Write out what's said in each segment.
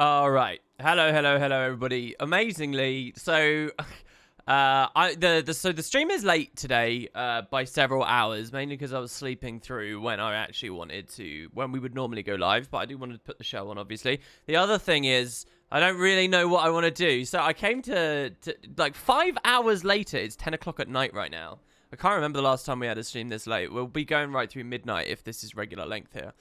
All right. Hello, everybody. Amazingly, so the stream is late today by several hours, mainly because I was sleeping through when I actually wanted to, when we would normally go live, but I do want to put the show on, obviously. The other thing is, I don't really know what I want to do, so I came to like 5 hours later. It's 10 o'clock at night right now. I can't remember the last time we had a stream this late. We'll be going right through midnight if this is regular length here.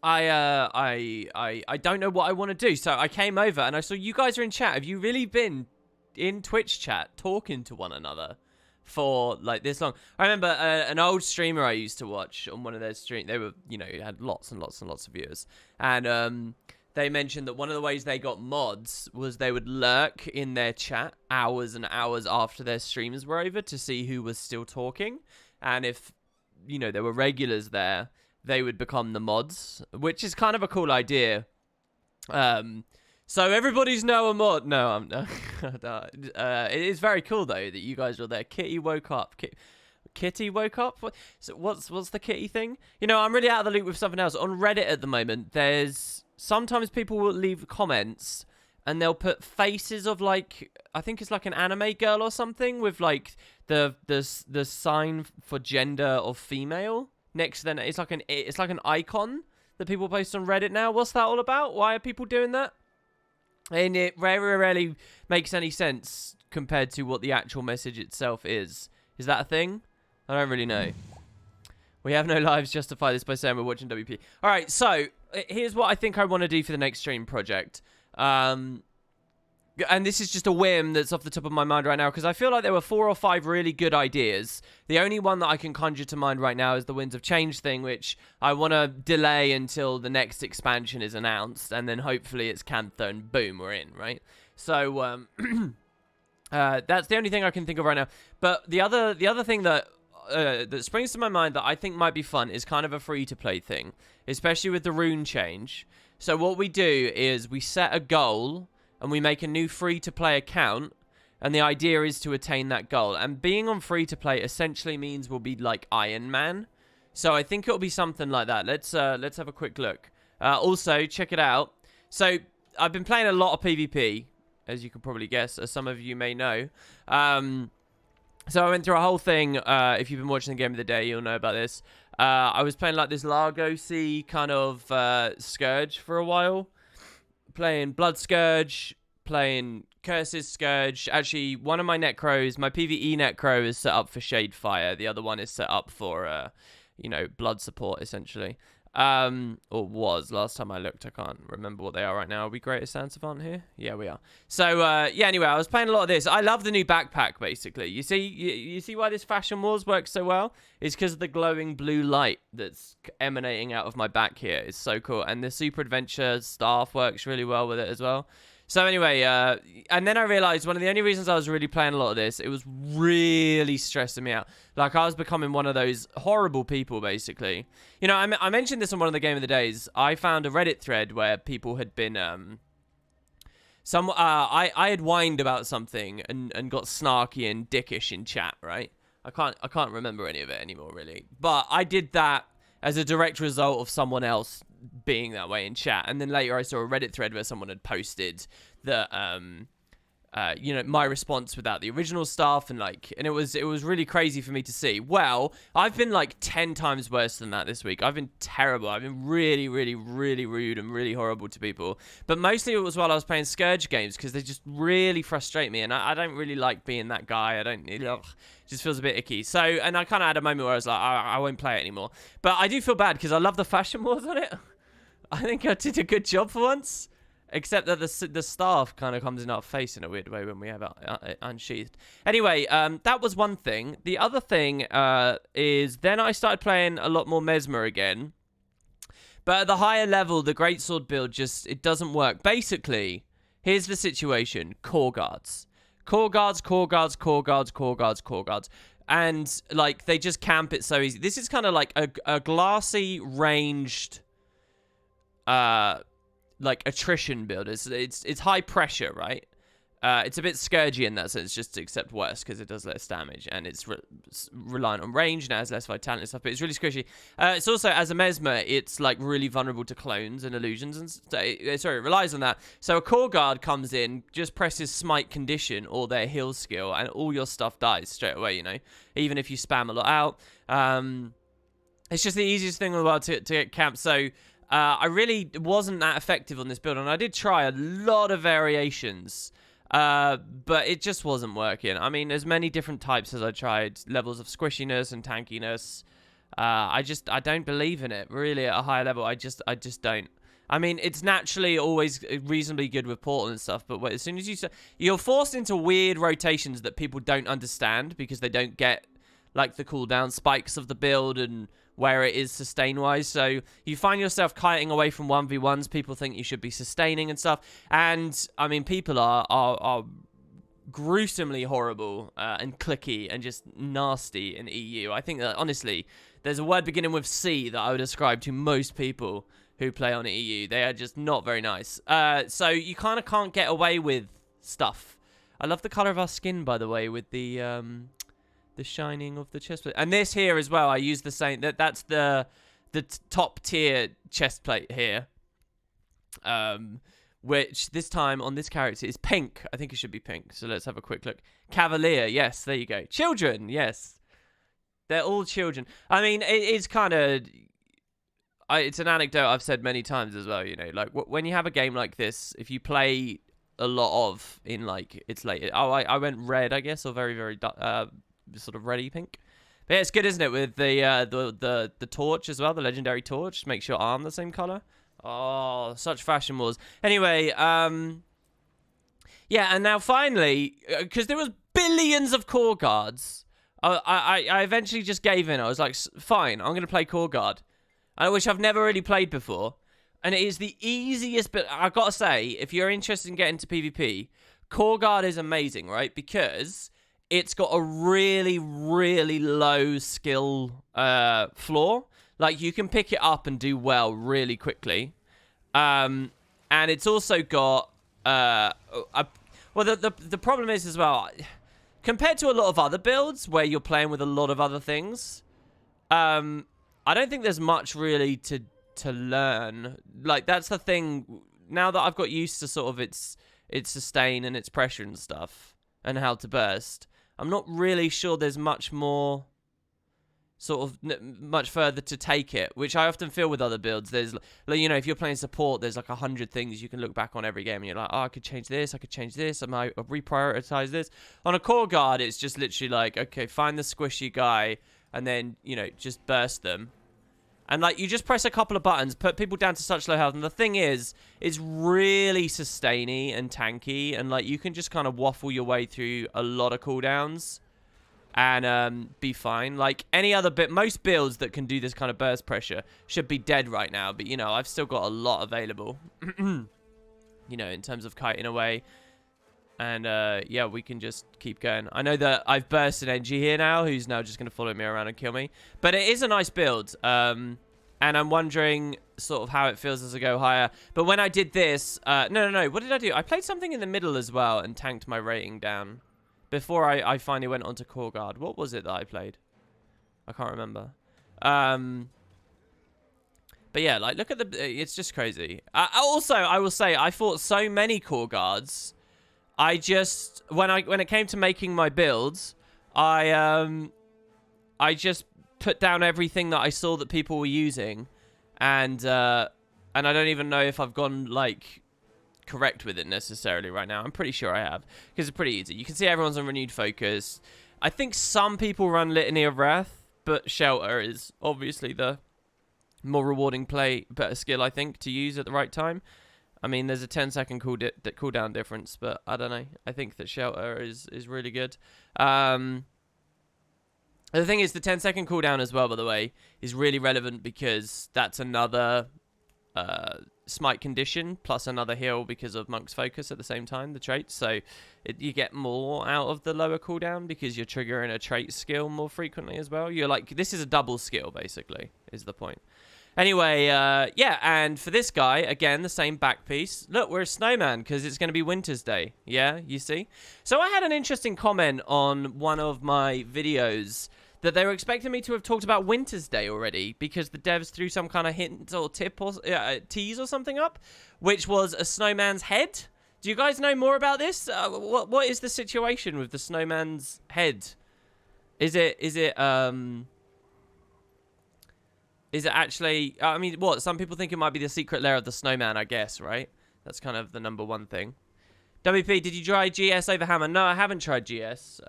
I don't know what I want to do, so I came over and I saw you guys are in chat. Have you really been in Twitch chat talking to one another for like this long? I remember an old streamer I used to watch on one of their streams. They were, had lots and lots and lots of viewers, and they mentioned that one of the ways they got mods was they would lurk in their chat hours and hours after their streams were over to see who was still talking, and if there were regulars there, they would become the mods, which is kind of a cool idea. So everybody's now a mod. No, I'm no. It is very cool though that you guys are there. Kitty woke up. Kitty woke up. So what's the kitty thing? I'm really out of the loop with something else on Reddit at the moment. There's sometimes people will leave comments and they'll put faces of like, I think it's like an anime girl or something with like the sign for gender of female next to them. It's like an icon that people post on Reddit now. What's that all about? Why are people doing that? And it very rarely makes any sense compared to what the actual message itself is. Is that a thing? I don't really know. We have no lives. Justify this by saying we're watching WP. All right, so here's what I think I want to do for the next stream project. And this is just a whim that's off the top of my mind right now, because I feel like there were 4 or 5 really good ideas. The only one that I can conjure to mind right now is the Winds of Change thing, which I want to delay until the next expansion is announced, and then hopefully it's Cantha, and boom, we're in, right? So that's the only thing I can think of right now. But the other thing that springs to my mind that I think might be fun is kind of a free-to-play thing, especially with the rune change. So what we do is we set a goal and we make a new free-to-play account, and the idea is to attain that goal. And being on free-to-play essentially means we'll be like Ironman. So I think it'll be something like that. Let's have a quick look. Also, check it out. So I've been playing a lot of PvP, as you can probably guess, as some of you may know. So I went through a whole thing. If you've been watching the Game of the Day, you'll know about this. I was playing like this Largo-y kind of Scourge for a while. Playing Blood Scourge, playing Curses Scourge. Actually, one of my Necros, my PvE Necro is set up for Shade Fire. The other one is set up for, blood support, essentially. Or was, last time I looked. I can't remember what they are right now. Are we Greatest Sand Savant here? Yeah, we are. So, anyway, I was playing a lot of this. I love the new backpack, basically. You see why this Fashion Wars works so well? It's because of the glowing blue light that's emanating out of my back here. It's so cool. And the Super Adventure staff works really well with it as well. So anyway, and then I realized one of the only reasons I was really playing a lot of this, it was really stressing me out. Like, I was becoming one of those horrible people, basically. I mentioned this on one of the Game of the Days. I found a Reddit thread where people had been, I had whined about something and got snarky and dickish in chat, right? I can't remember any of it anymore, really. But I did that as a direct result of someone else being that way in chat. And then later I saw a Reddit thread where someone had posted that my response without the original stuff, and it was really crazy for me to see. Well, I've been like 10 times worse than that this week. I've been terrible. I've been really, really, really rude and really horrible to people. But mostly it was while I was playing Scourge games, because they just really frustrate me, and I don't really like being that guy. It just feels a bit icky. So, and I kind of had a moment where I was like, I won't play it anymore. But I do feel bad because I love the Fashion Wars on it. I think I did a good job for once. Except that the staff kind of comes in our face in a weird way when we have it unsheathed. Anyway, that was one thing. The other thing is then I started playing a lot more Mesmer again. But at the higher level, the Greatsword build it doesn't work. Basically, here's the situation. Core guards. Core guards, core guards, core guards, core guards, core guards. And, they just camp it so easy. This is kind of like a glassy, ranged attrition build. It's high pressure, right? It's a bit Scourgy in that sense, just except worse because it does less damage and it's reliant on range and it has less vitality and stuff. But it's really squishy. It's also, as a Mesmer, it's like really vulnerable to clones and illusions and it relies on that. So a Core Guard comes in, just presses Smite Condition or their heal skill, and all your stuff dies straight away. You know, even if you spam a lot out. It's just the easiest thing in the world to get camped. So I really wasn't that effective on this build, and I did try a lot of variations. But it just wasn't working. I mean, as many different types as I tried, levels of squishiness and tankiness. I don't believe in it really at a higher level. I just don't. I mean, it's naturally always reasonably good with Portal and stuff, but as soon as you're forced into weird rotations that people don't understand because they don't get like the cooldown spikes of the build and where it is sustain-wise. So you find yourself kiting away from 1v1s. People think you should be sustaining and stuff. And, I mean, people are gruesomely horrible and clicky and just nasty in EU. I think that, honestly, there's a word beginning with C that I would ascribe to most people who play on EU. They are just not very nice. So you kind of can't get away with stuff. I love the color of our skin, by the way, with the shining of the chest plate. And this here as well, I use the same. That's the top tier chest plate here. Which this time on this character is pink. I think it should be pink. So let's have a quick look. Cavalier, yes, there you go. Children, yes. They're all children. I mean, it's kind of... it's an anecdote I've said many times as well, you know. Like, when you have a game like this, if you play a lot of in, like, it's late... Oh, I went red, I guess, or very, very... sort of reddy pink. But yeah, it's good, isn't it, with the torch as well, the legendary torch. Makes your arm the same color. Oh, such fashion wars. Anyway, yeah, and now finally, because there was billions of Core Guards, I eventually just gave in. I was like, fine, I'm going to play Core Guard, which I've never really played before. And it is the easiest, but I've got to say, if you're interested in getting into PvP, Core Guard is amazing, right? Because it's got a really, really low skill floor. Like, you can pick it up and do well really quickly. And it's also got... well, the problem is as well, compared to a lot of other builds where you're playing with a lot of other things, I don't think there's much really to learn. Like, that's the thing. Now that I've got used to sort of its sustain and its pressure and stuff, and how to burst, I'm not really sure there's much more, sort of, much further to take it, which I often feel with other builds. There's, like, you know, if you're playing support, there's like 100 things you can look back on every game, and you're like, oh, I could change this, I could change this, I might reprioritize this. On a Core Guard, it's just literally like, okay, find the squishy guy, and then, you know, just burst them. And, like, you just press a couple of buttons, put people down to such low health. And the thing is, it's really sustainy and tanky. And, like, you can just kind of waffle your way through a lot of cooldowns and be fine. Like, any other most builds that can do this kind of burst pressure should be dead right now. But, you know, I've still got a lot available, you know, in terms of kiting away. And, yeah, we can just keep going. I know that I've burst an NG here now, who's now just going to follow me around and kill me. But it is a nice build. And I'm wondering sort of how it feels as I go higher. But when I did this... No. What did I do? I played something in the middle as well and tanked my rating down. Before I finally went onto Core Guard. What was it that I played? I can't remember. But yeah, like, look at the... It's just crazy. Also, I will say, I fought so many Core Guards... I just, when it came to making my builds, I just put down everything that I saw that people were using, and I don't even know if I've gone, like, correct with it necessarily right now. I'm pretty sure I have, because it's pretty easy. You can see everyone's on Renewed Focus. I think some people run Litany of Wrath, but Shelter is obviously the more rewarding play, better skill, I think, to use at the right time. I mean, there's a 10-second cooldown difference, but I don't know. I think that Shelter is really good. The thing is, the 10-second cooldown as well, by the way, is really relevant because that's another smite condition plus another heal because of Monk's Focus at the same time, the traits. So you get more out of the lower cooldown because you're triggering a trait skill more frequently as well. You're like, this is a double skill, basically, is the point. Anyway, yeah, and for this guy, again, the same back piece. Look, we're a snowman because it's going to be Winter's Day. Yeah, you see? So I had an interesting comment on one of my videos that they were expecting me to have talked about Winter's Day already because the devs threw some kind of hint or tip or tease or something up, which was a snowman's head. Do you guys know more about this? What is the situation with the snowman's head? Is it actually... I mean, what? Some people think it might be the secret lair of the snowman, I guess, right? That's kind of the number one thing. WP, did you try GS over Hammer? No, I haven't tried GS.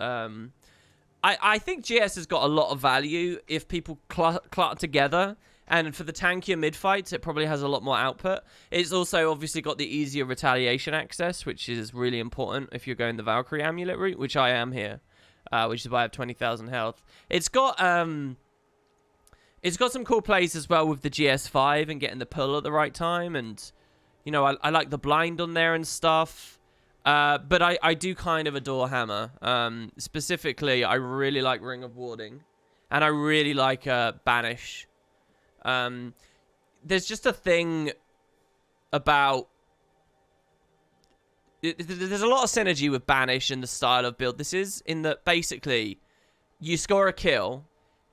I think GS has got a lot of value if people clutter together. And for the tankier mid-fights, it probably has a lot more output. It's also obviously got the easier retaliation access, which is really important if you're going the Valkyrie Amulet route, which I am here. Which is why I have 20,000 health. It's got some cool plays as well with the GS5 and getting the pull at the right time. And, you know, I like the blind on there and stuff. But I do kind of adore Hammer. Specifically, I really like Ring of Warding. And I really like Banish. There's just a thing about... There's a lot of synergy with Banish and the style of build this is, in that basically you score a kill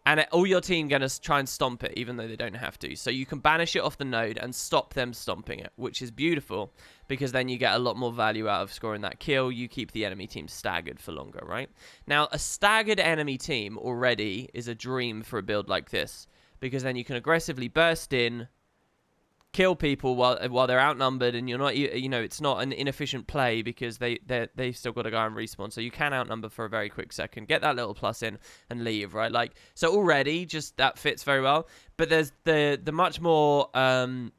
and all your team going to try and stomp it even though they don't have to. So you can banish it off the node and stop them stomping it, which is beautiful because then you get a lot more value out of scoring that kill. You keep the enemy team staggered for longer, right? Now, a staggered enemy team already is a dream for a build like this because then you can aggressively burst in, kill people while they're outnumbered, and you're not, you know, it's not an inefficient play because they've still got to go and respawn, so you can outnumber for a very quick second, get that little plus in and leave, right? Like, so already just that fits very well. But there's the much more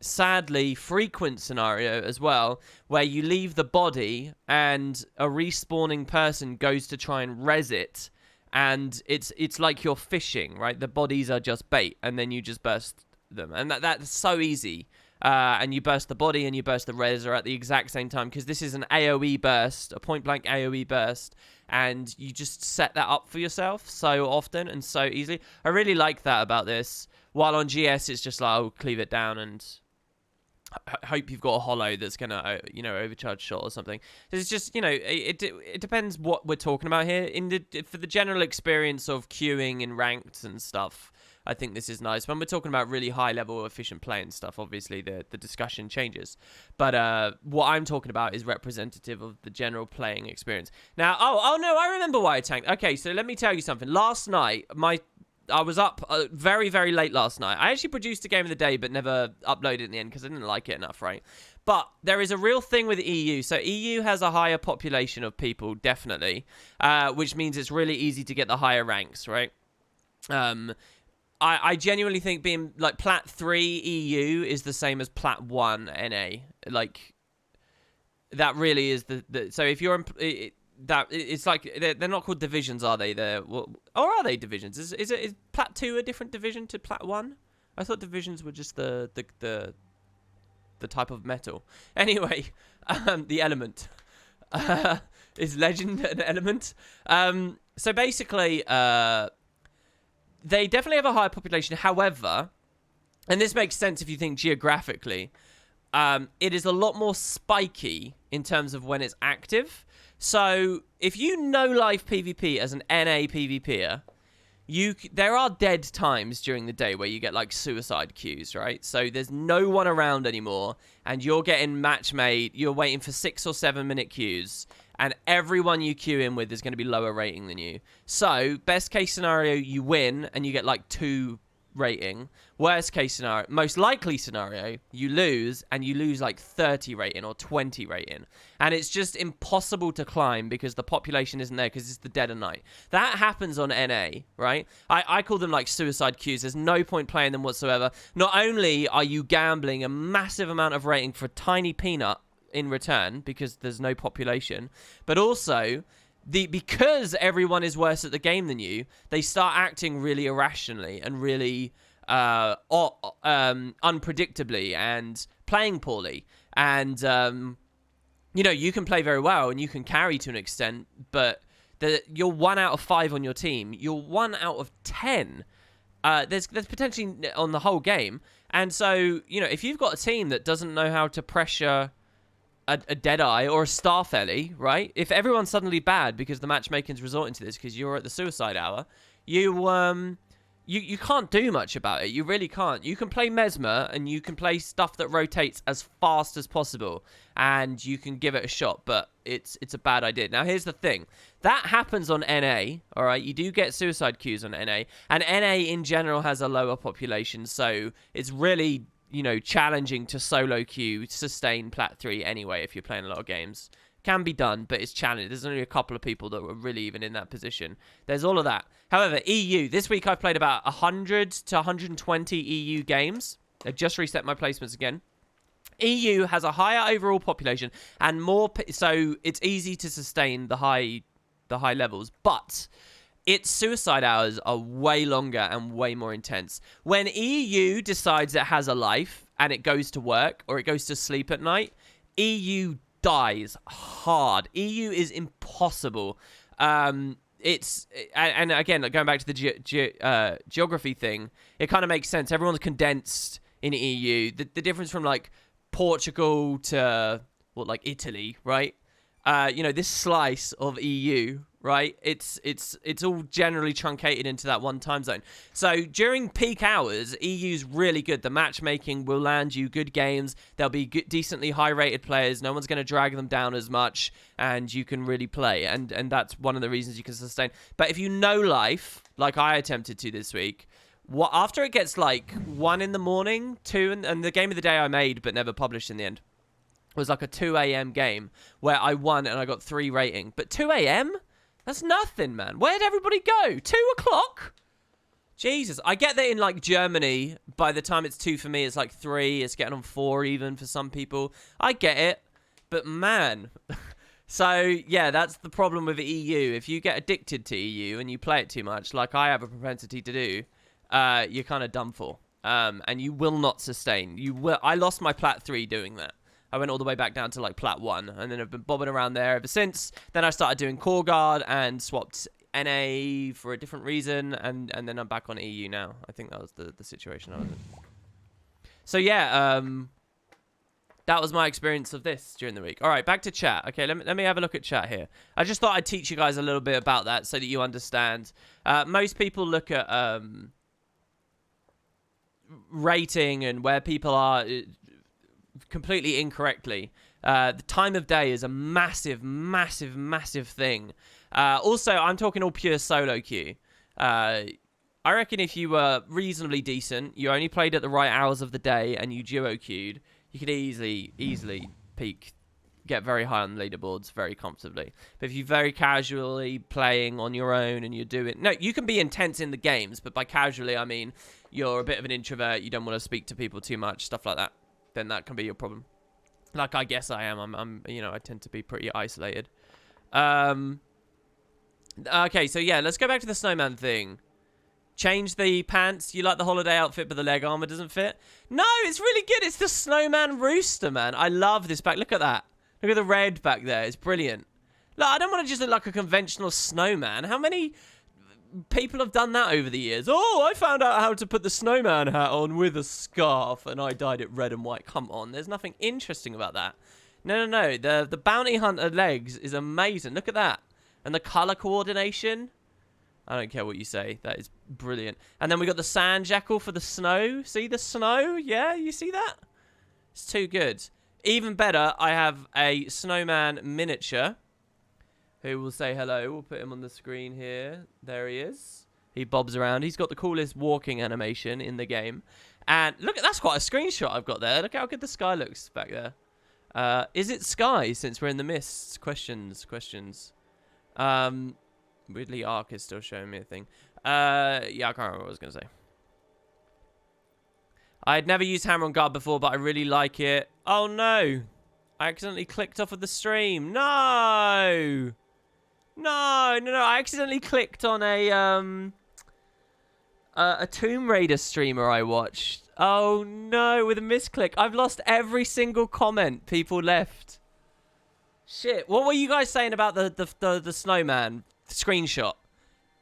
sadly frequent scenario as well, where you leave the body and a respawning person goes to try and res it, and it's like you're fishing, right? The bodies are just bait, and then you just burst them, and that's so easy. And you burst the body and you burst the reser at the exact same time because this is an AoE burst, a point-blank AoE burst, and you just set that up for yourself so often and so easily. I really like that about this. While on GS, it's just like, oh, cleave it down and hope you've got a hollow that's going to, you know, overcharge shot or something. It's just, you know, it depends what we're talking about here. For the general experience of queuing in ranked and stuff, I think this is nice. When we're talking about really high-level efficient play and stuff, obviously the discussion changes. But what I'm talking about is representative of the general playing experience. Now, oh no, I remember why I tanked. Okay, so let me tell you something. Last night, I was up very, very late last night. I actually produced a game of the day, but never uploaded it in the end because I didn't like it enough, right? But there is a real thing with EU. So EU has a higher population of people, definitely, which means it's really easy to get the higher ranks, right? I genuinely think being like Plat 3 EU is the same as Plat 1 NA. Like, that really is the so if you're it's like they're not called divisions, are they? Or are they divisions? Is Plat 2 a different division to Plat 1? I thought divisions were just the type of metal. Anyway, the element is legend an element. So basically, they definitely have a higher population. However, and this makes sense if you think geographically, it is a lot more spiky in terms of when it's active. So if you know live PvP as an NA PvPer, there are dead times during the day where you get like suicide queues, right? So there's no one around anymore, and you're getting match made. You're waiting for 6 or 7 minute queues, and everyone you queue in with is going to be lower rating than you. So best case scenario, you win and you get like 2 rating. Worst case scenario, most likely scenario, you lose and you lose like 30 rating or 20 rating. And it's just impossible to climb because the population isn't there because it's the dead of night. That happens on NA, right? I call them like suicide queues. There's no point playing them whatsoever. Not only are you gambling a massive amount of rating for a tiny peanut in return because there's no population, but also because everyone is worse at the game than you, they start acting really irrationally and really unpredictably and playing poorly. And you know, you can play very well and you can carry to an extent, but you're 1 out of 5 on your team. You're 1 out of 10 there's potentially on the whole game. And so, you know, if you've got a team that doesn't know how to pressure a Deadeye or a Starfelly, right? If everyone's suddenly bad because the matchmaking's resorting to this because you're at the suicide hour, you can't do much about it. You really can't. You can play Mesmer and you can play stuff that rotates as fast as possible and you can give it a shot, but it's a bad idea. Now, here's the thing. That happens on NA, all right? You do get suicide queues on NA, and NA in general has a lower population, so it's really, you know, challenging to solo queue, sustain Plat 3 anyway if you're playing a lot of games. Can be done, but it's challenging. There's only a couple of people that were really even in that position. There's all of that. However, EU, this week I've played about 100 to 120 EU games. I've just reset my placements again. EU has a higher overall population and more, so it's easy to sustain the high levels, but its suicide hours are way longer and way more intense. When EU decides it has a life and it goes to work or it goes to sleep at night, EU dies hard. EU is impossible. It's and again, going back to the geography thing, it kind of makes sense. Everyone's condensed in EU. The difference from like Portugal to like Italy, right? You know, this slice of EU, right? It's all generally truncated into that one time zone. So during peak hours, EU's really good. The matchmaking will land you good games. There'll be decently high-rated players. No one's going to drag them down as much, and you can really play. And that's one of the reasons you can sustain. But if you know life, like I attempted to this week, after it gets like 1 in the morning, 2, and the game of the day I made but never published in the end, was like a 2 a.m. game where I won and I got 3 rating. But 2 a.m.? That's nothing, man. Where'd everybody go? 2 o'clock? Jesus. I get that in like Germany, by the time it's 2 for me, it's like 3. It's getting on 4 even for some people. I get it. But man. So, yeah, that's the problem with the EU. If you get addicted to EU and you play it too much, like I have a propensity to do, you're kind of done for. And you will not sustain. I lost my Plat 3 doing that. I went all the way back down to like Plat 1, and then I've been bobbing around there ever since. Then I started doing Core Guard and swapped NA for a different reason, and then I'm back on EU now. I think that was the situation I was in. So yeah, that was my experience of this during the week. All right, back to chat. Okay, let me have a look at chat here. I just thought I'd teach you guys a little bit about that so that you understand. Most people look at rating and where people are completely incorrectly. The time of day is a massive, massive, massive thing. Also, I'm talking all pure solo queue. I reckon if you were reasonably decent, you only played at the right hours of the day, and you duo queued, you could easily peak, get very high on the leaderboards very comfortably. But if you're very casually playing on your own and you're doing... No, you can be intense in the games, but by casually, I mean you're a bit of an introvert, you don't want to speak to people too much, stuff like that. Then that can be your problem. Like I guess I am. I'm you know, I tend to be pretty isolated. Okay, so yeah, let's go back to the snowman thing. Change the pants. You like the holiday outfit, but the leg armor doesn't fit? No, it's really good. It's the snowman rooster, man. I love this back. Look at that. Look at the red back there. It's brilliant. Look, I don't want to just look like a conventional snowman. How many people have done that over the years? Oh, I found out how to put the snowman hat on with a scarf, and I dyed it red and white. Come on, there's nothing interesting about that. No. The bounty hunter legs is amazing. Look at that. And the color coordination. I don't care what you say. That is brilliant. And then we got the sand jackal for the snow. See the snow? Yeah, you see that? It's too good. Even better, I have a snowman miniature who will say hello. We'll put him on the screen here. There he is. He bobs around. He's got the coolest walking animation in the game. And look, that's quite a screenshot I've got there. Look how good the sky looks back there. Is it sky since we're in the mists? Questions. Weirdly, Ark is still showing me a thing. Yeah, I can't remember what I was going to say. I had never used Hammer on Guard before, but I really like it. Oh, no. I accidentally clicked off of the stream. No. I accidentally clicked on a Tomb Raider streamer I watched. Oh, no, with a misclick. I've lost every single comment people left. Shit. What were you guys saying about the snowman screenshot?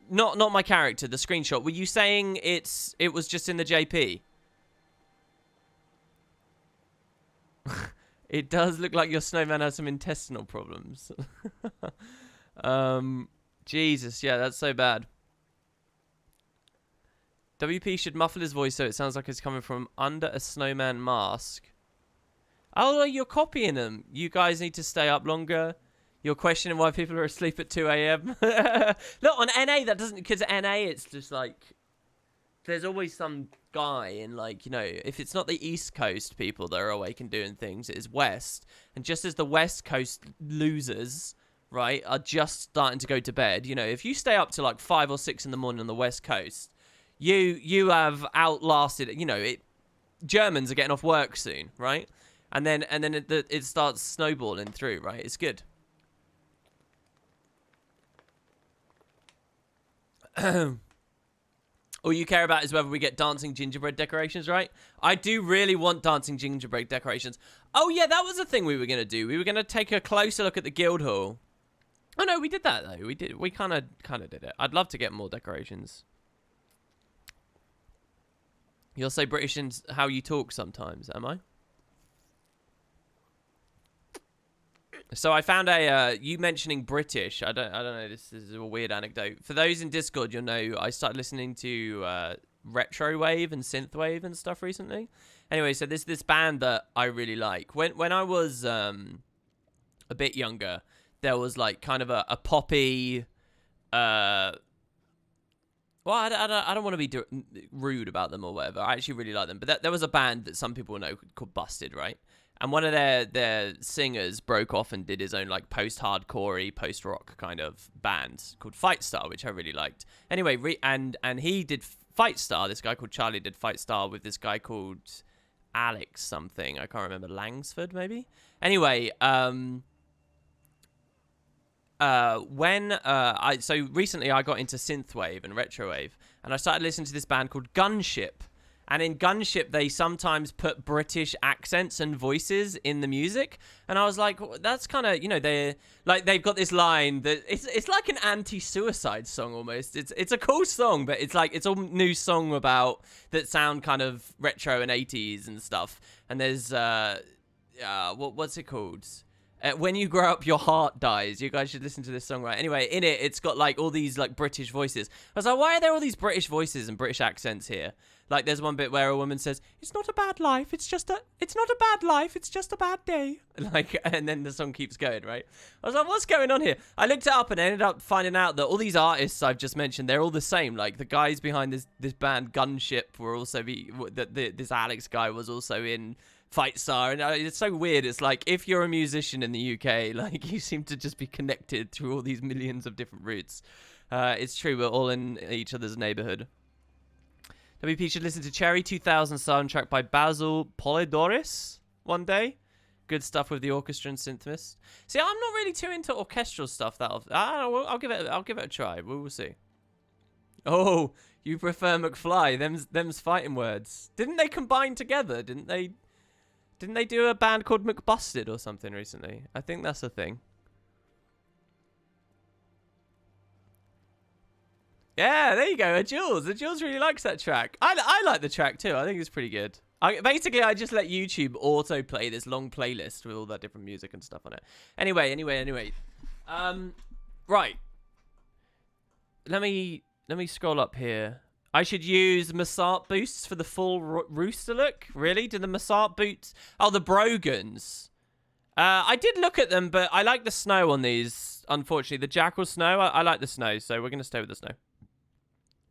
Not my character, the screenshot. Were you saying it was just in the JP? It does look like your snowman has some intestinal problems. Jesus, yeah, that's so bad. WP should muffle his voice so it sounds like it's coming from under a snowman mask. Oh, you're copying them. You guys need to stay up longer. You're questioning why people are asleep at 2 a.m. Look, on NA, that doesn't... Because NA, it's just like... There's always some guy in, like, you know... If it's not the East Coast people that are awake and doing things, it is West. And just as the West Coast losers, right, are just starting to go to bed, you know, if you stay up to, like, 5 or 6 in the morning on the West Coast, you have outlasted... You know, Germans are getting off work soon, right? And then it starts snowballing through, right? It's good. All you care about is whether we get dancing gingerbread decorations, right? I do really want dancing gingerbread decorations. Oh, yeah, that was the thing we were going to do. We were going to take a closer look at the Guildhall. Oh, no, we did that, though. We kind of did it. I'd love to get more decorations. You'll say British in how you talk sometimes, am I? So I found you mentioning British. I don't know. This is a weird anecdote. For those in Discord, you'll know I started listening to retro wave and synthwave and stuff recently. Anyway, so there's this band that I really like. When I was a bit younger, there was like kind of a poppy. Well, I don't want to be rude about them or whatever. I actually really like them. But there was a band that some people know called Busted, right? And one of their singers broke off and did his own like post-hardcore-y, post-rock kind of band called Fight Star, which I really liked. Anyway, and he did Fight Star. This guy called Charlie did Fight Star with this guy called Alex something. I can't remember. Langsford, maybe? Anyway, so recently I got into synthwave and retrowave, and I started listening to this band called Gunship. And in Gunship, they sometimes put British accents and voices in the music. And I was like, that's kind of, you know, they've got this line that it's like an anti-suicide song almost. It's a cool song, but it's like, it's a new song about that sound kind of retro and 80s and stuff. And there's, what's it called? When you grow up, your heart dies. You guys should listen to this song, right? Anyway, in it, it's got like all these like British voices. I was like, why are there all these British voices and British accents here? Like, there's one bit where a woman says, "It's not a bad life. It's not a bad life. It's just a bad day." Like, and then the song keeps going, right? I was like, what's going on here? I looked it up and I ended up finding out that all these artists I've just mentioned, they're all the same. Like, the guys behind this band Gunship were also this Alex guy was also in Fight Star, and it's so weird. It's like, if you're a musician in the UK, like, you seem to just be connected through all these millions of different routes. It's true, we're all in each other's neighborhood. WP should listen to Cherry 2000 soundtrack by Basil Polidoris one day. Good stuff with the orchestra and synthmist. See, I'm not really too into orchestral stuff that often. I'll give it a try. We'll see. Oh, you prefer McFly? Them's fighting words. Didn't they combine together? Didn't they do a band called McBusted or something recently? I think that's a thing. Yeah, there you go. Jules really likes that track. I like the track too. I think it's pretty good. Basically, I just let YouTube autoplay this long playlist with all that different music and stuff on it. Anyway. Right. Let me scroll up here. I should use Massart boosts for the full rooster look. Really? Do the Massart boots? Oh, the Brogans. I did look at them, but I like the snow on these. Unfortunately, the Jackal snow. I like the snow, so we're gonna stay with the snow.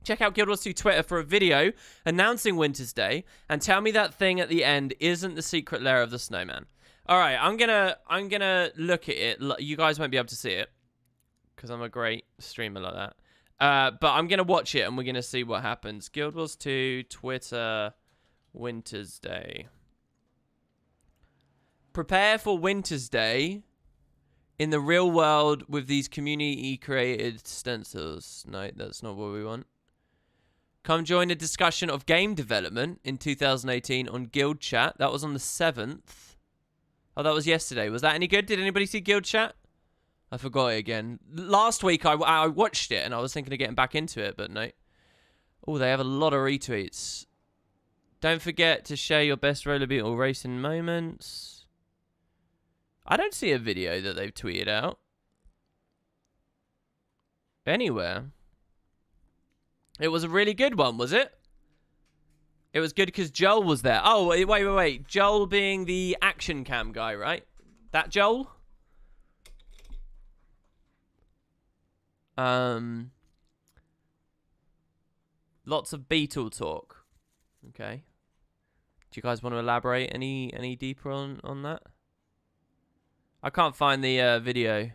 Check out Guild Wars 2 Twitter for a video announcing Winter's Day, and tell me that thing at the end isn't the secret lair of the snowman. All right, I'm gonna look at it. You guys won't be able to see it because I'm a great streamer like that. But I'm gonna watch it, and we're gonna see what happens. Guild Wars 2 Twitter Winter's Day. Prepare for Winter's Day in the real world with these community-created stencils. No, that's not what we want. Come join a discussion of game development in 2018 on Guild Chat. That was on the 7th. Oh, that was yesterday. Was that any good? Did anybody see Guild Chat? I forgot it again. Last week I watched it and I was thinking of getting back into it, but no. Oh, they have a lot of retweets. Don't forget to share your best roller beetle racing moments. I don't see a video that they've tweeted out anywhere. It was a really good one, was it? It was good because Joel was there. Oh, wait. Joel being the action cam guy, right? That Joel? Lots of beetle talk. Okay. Do you guys want to elaborate any deeper on that? I can't find the video.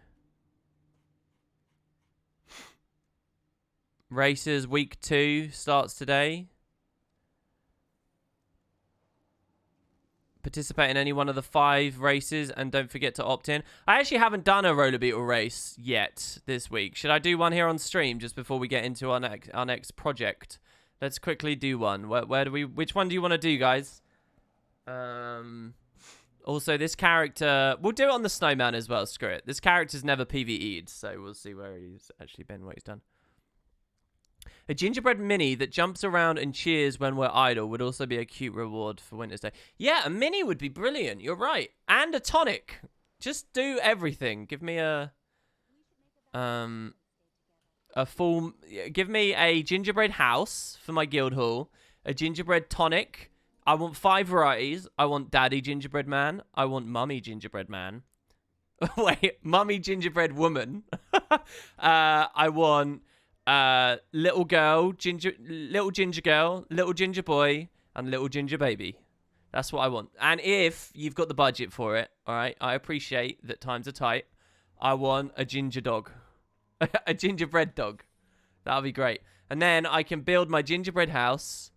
Races week 2 starts today. Participate in any one of the 5 races and don't forget to opt in. I actually haven't done a roller beetle race yet this week. Should I do one here on stream just before we get into our next project? Let's quickly do one. Which one do you want to do, guys? Also, this character, we'll do it on the snowman as well. Screw it. This character's never PvE'd, so we'll see where he's actually been, what he's done. A gingerbread mini that jumps around and cheers when we're idle would also be a cute reward for Winter's Day. Yeah, a mini would be brilliant. You're right. And a tonic. Just do everything. Give me give me a gingerbread house for my guild hall, a gingerbread tonic. I want 5 varieties. I want daddy gingerbread man. I want mummy gingerbread man. Wait, mummy gingerbread woman. I want little ginger girl, little ginger boy, and little ginger baby. That's what I want. And if you've got the budget for it, all right, I appreciate that times are tight. I want a ginger dog. A gingerbread dog. That'll be great. And then I can build my gingerbread house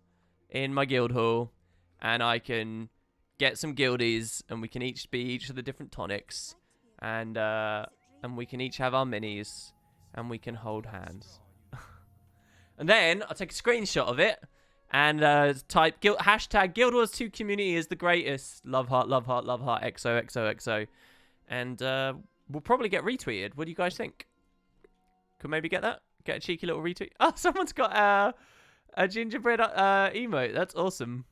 in my guild hall, and I can get some guildies, and we can each be each of the different tonics, and we can each have our minis, and we can hold hands. And then I'll take a screenshot of it and type hashtag Guild Wars 2 community is the greatest. Love heart, love heart, love heart, XOXOXO. And we'll probably get retweeted. What do you guys think? Could maybe get that? Get a cheeky little retweet. Oh, someone's got a gingerbread emote. That's awesome.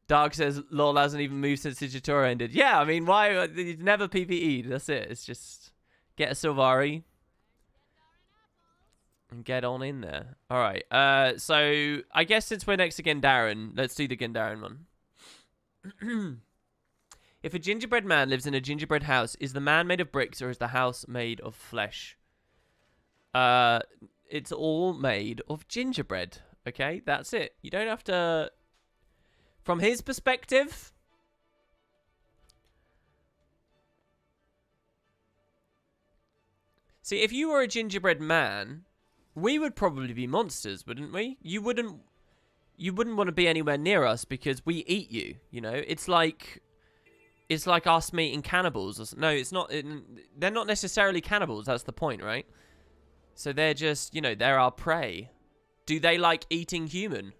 Dark says, lol hasn't even moved since the tutorial ended. Yeah, I mean, why? He's never PvE'd. That's it. It's just get a Sylvari and get on in there. All right. So I guess since we're next to Gandaren, let's do the Gandaren one. If a gingerbread man lives in a gingerbread house, is the man made of bricks or is the house made of flesh? It's all made of gingerbread. Okay, that's it. You don't have to... From his perspective... See, if you were a gingerbread man... We would probably be monsters, wouldn't we? You wouldn't want to be anywhere near us because we eat you, you know? It's like us meeting cannibals. No, it's not. They're not necessarily cannibals. That's the point, right? So they're just, you know, they're our prey. Do they like eating human?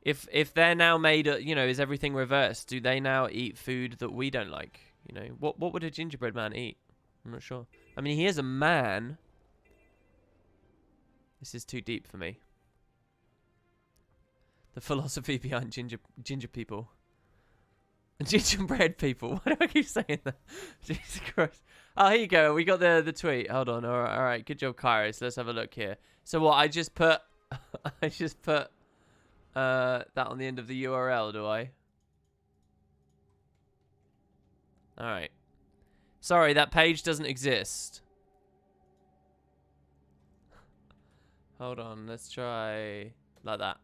If they're now made, you know, is everything reversed? Do they now eat food that we don't like? You know, what would a gingerbread man eat? I'm not sure. I mean, he is a man. This is too deep for me. The philosophy behind ginger people. Gingerbread people. Why do I keep saying that? Jesus Christ. Oh, here you go. We got the tweet. Hold on. All right. Good job, Kairos. Let's have a look here. So what? I just put that on the end of the URL, do I? All right. Sorry, that page doesn't exist. Hold on, let's try like that.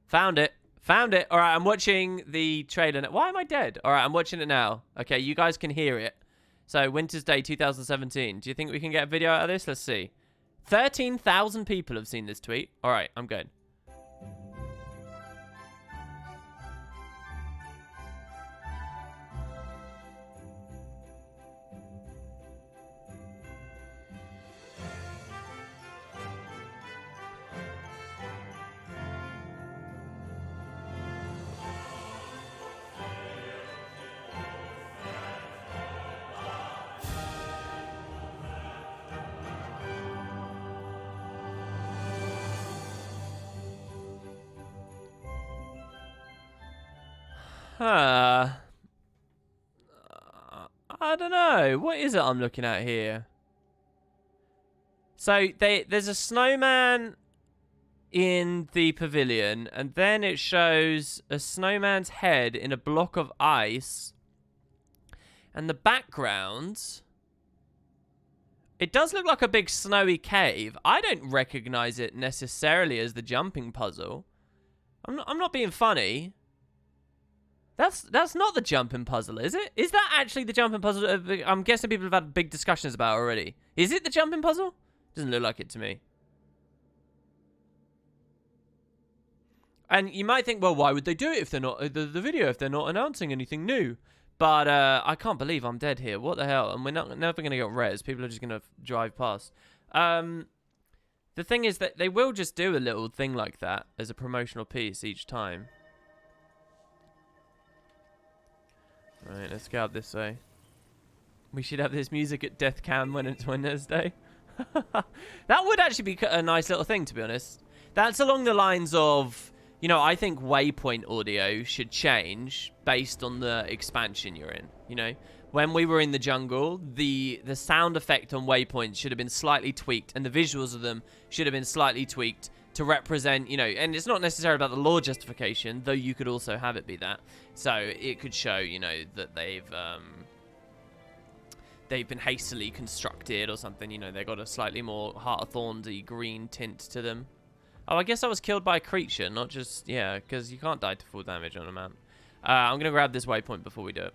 Found it. Found it. All right, I'm watching the trailer. Why am I dead? All right, I'm watching it now. Okay, you guys can hear it. So, Winter's Day 2017. Do you think we can get a video out of this? Let's see. 13,000 people have seen this tweet. All right, I'm going. Huh. I don't know. What is it I'm looking at here? So there's a snowman in the pavilion, and then it shows a snowman's head in a block of ice. And the background, it does look like a big snowy cave. I don't recognize it necessarily as the jumping puzzle. I'm not being funny. That's not the jumping puzzle, is it? Is that actually the jumping puzzle? I'm guessing people have had big discussions about it already. Is it the jumping puzzle? Doesn't look like it to me. And you might think, well, why would they do it if they're not the video if they're not announcing anything new? But I can't believe I'm dead here. What the hell? And we're never going to get res. People are just going to drive past. The thing is that they will just do a little thing like that as a promotional piece each time. Right, let's go out this way. We should have this music at Death Cam when it's Wednesday. That would actually be a nice little thing, to be honest. That's along the lines of, you know, I think waypoint audio should change based on the expansion you're in, you know? When we were in the jungle, the sound effect on waypoints should have been slightly tweaked, and the visuals of them should have been slightly tweaked to represent, you know, and it's not necessarily about the lore justification, though you could also have it be that. So it could show, you know, that they've been hastily constructed or something, you know, they got a slightly more Heart of Thorns-y green tint to them. Oh, I guess I was killed by a creature, not just, yeah, because you can't die to full damage on a map. I'm going to grab this waypoint before we do it.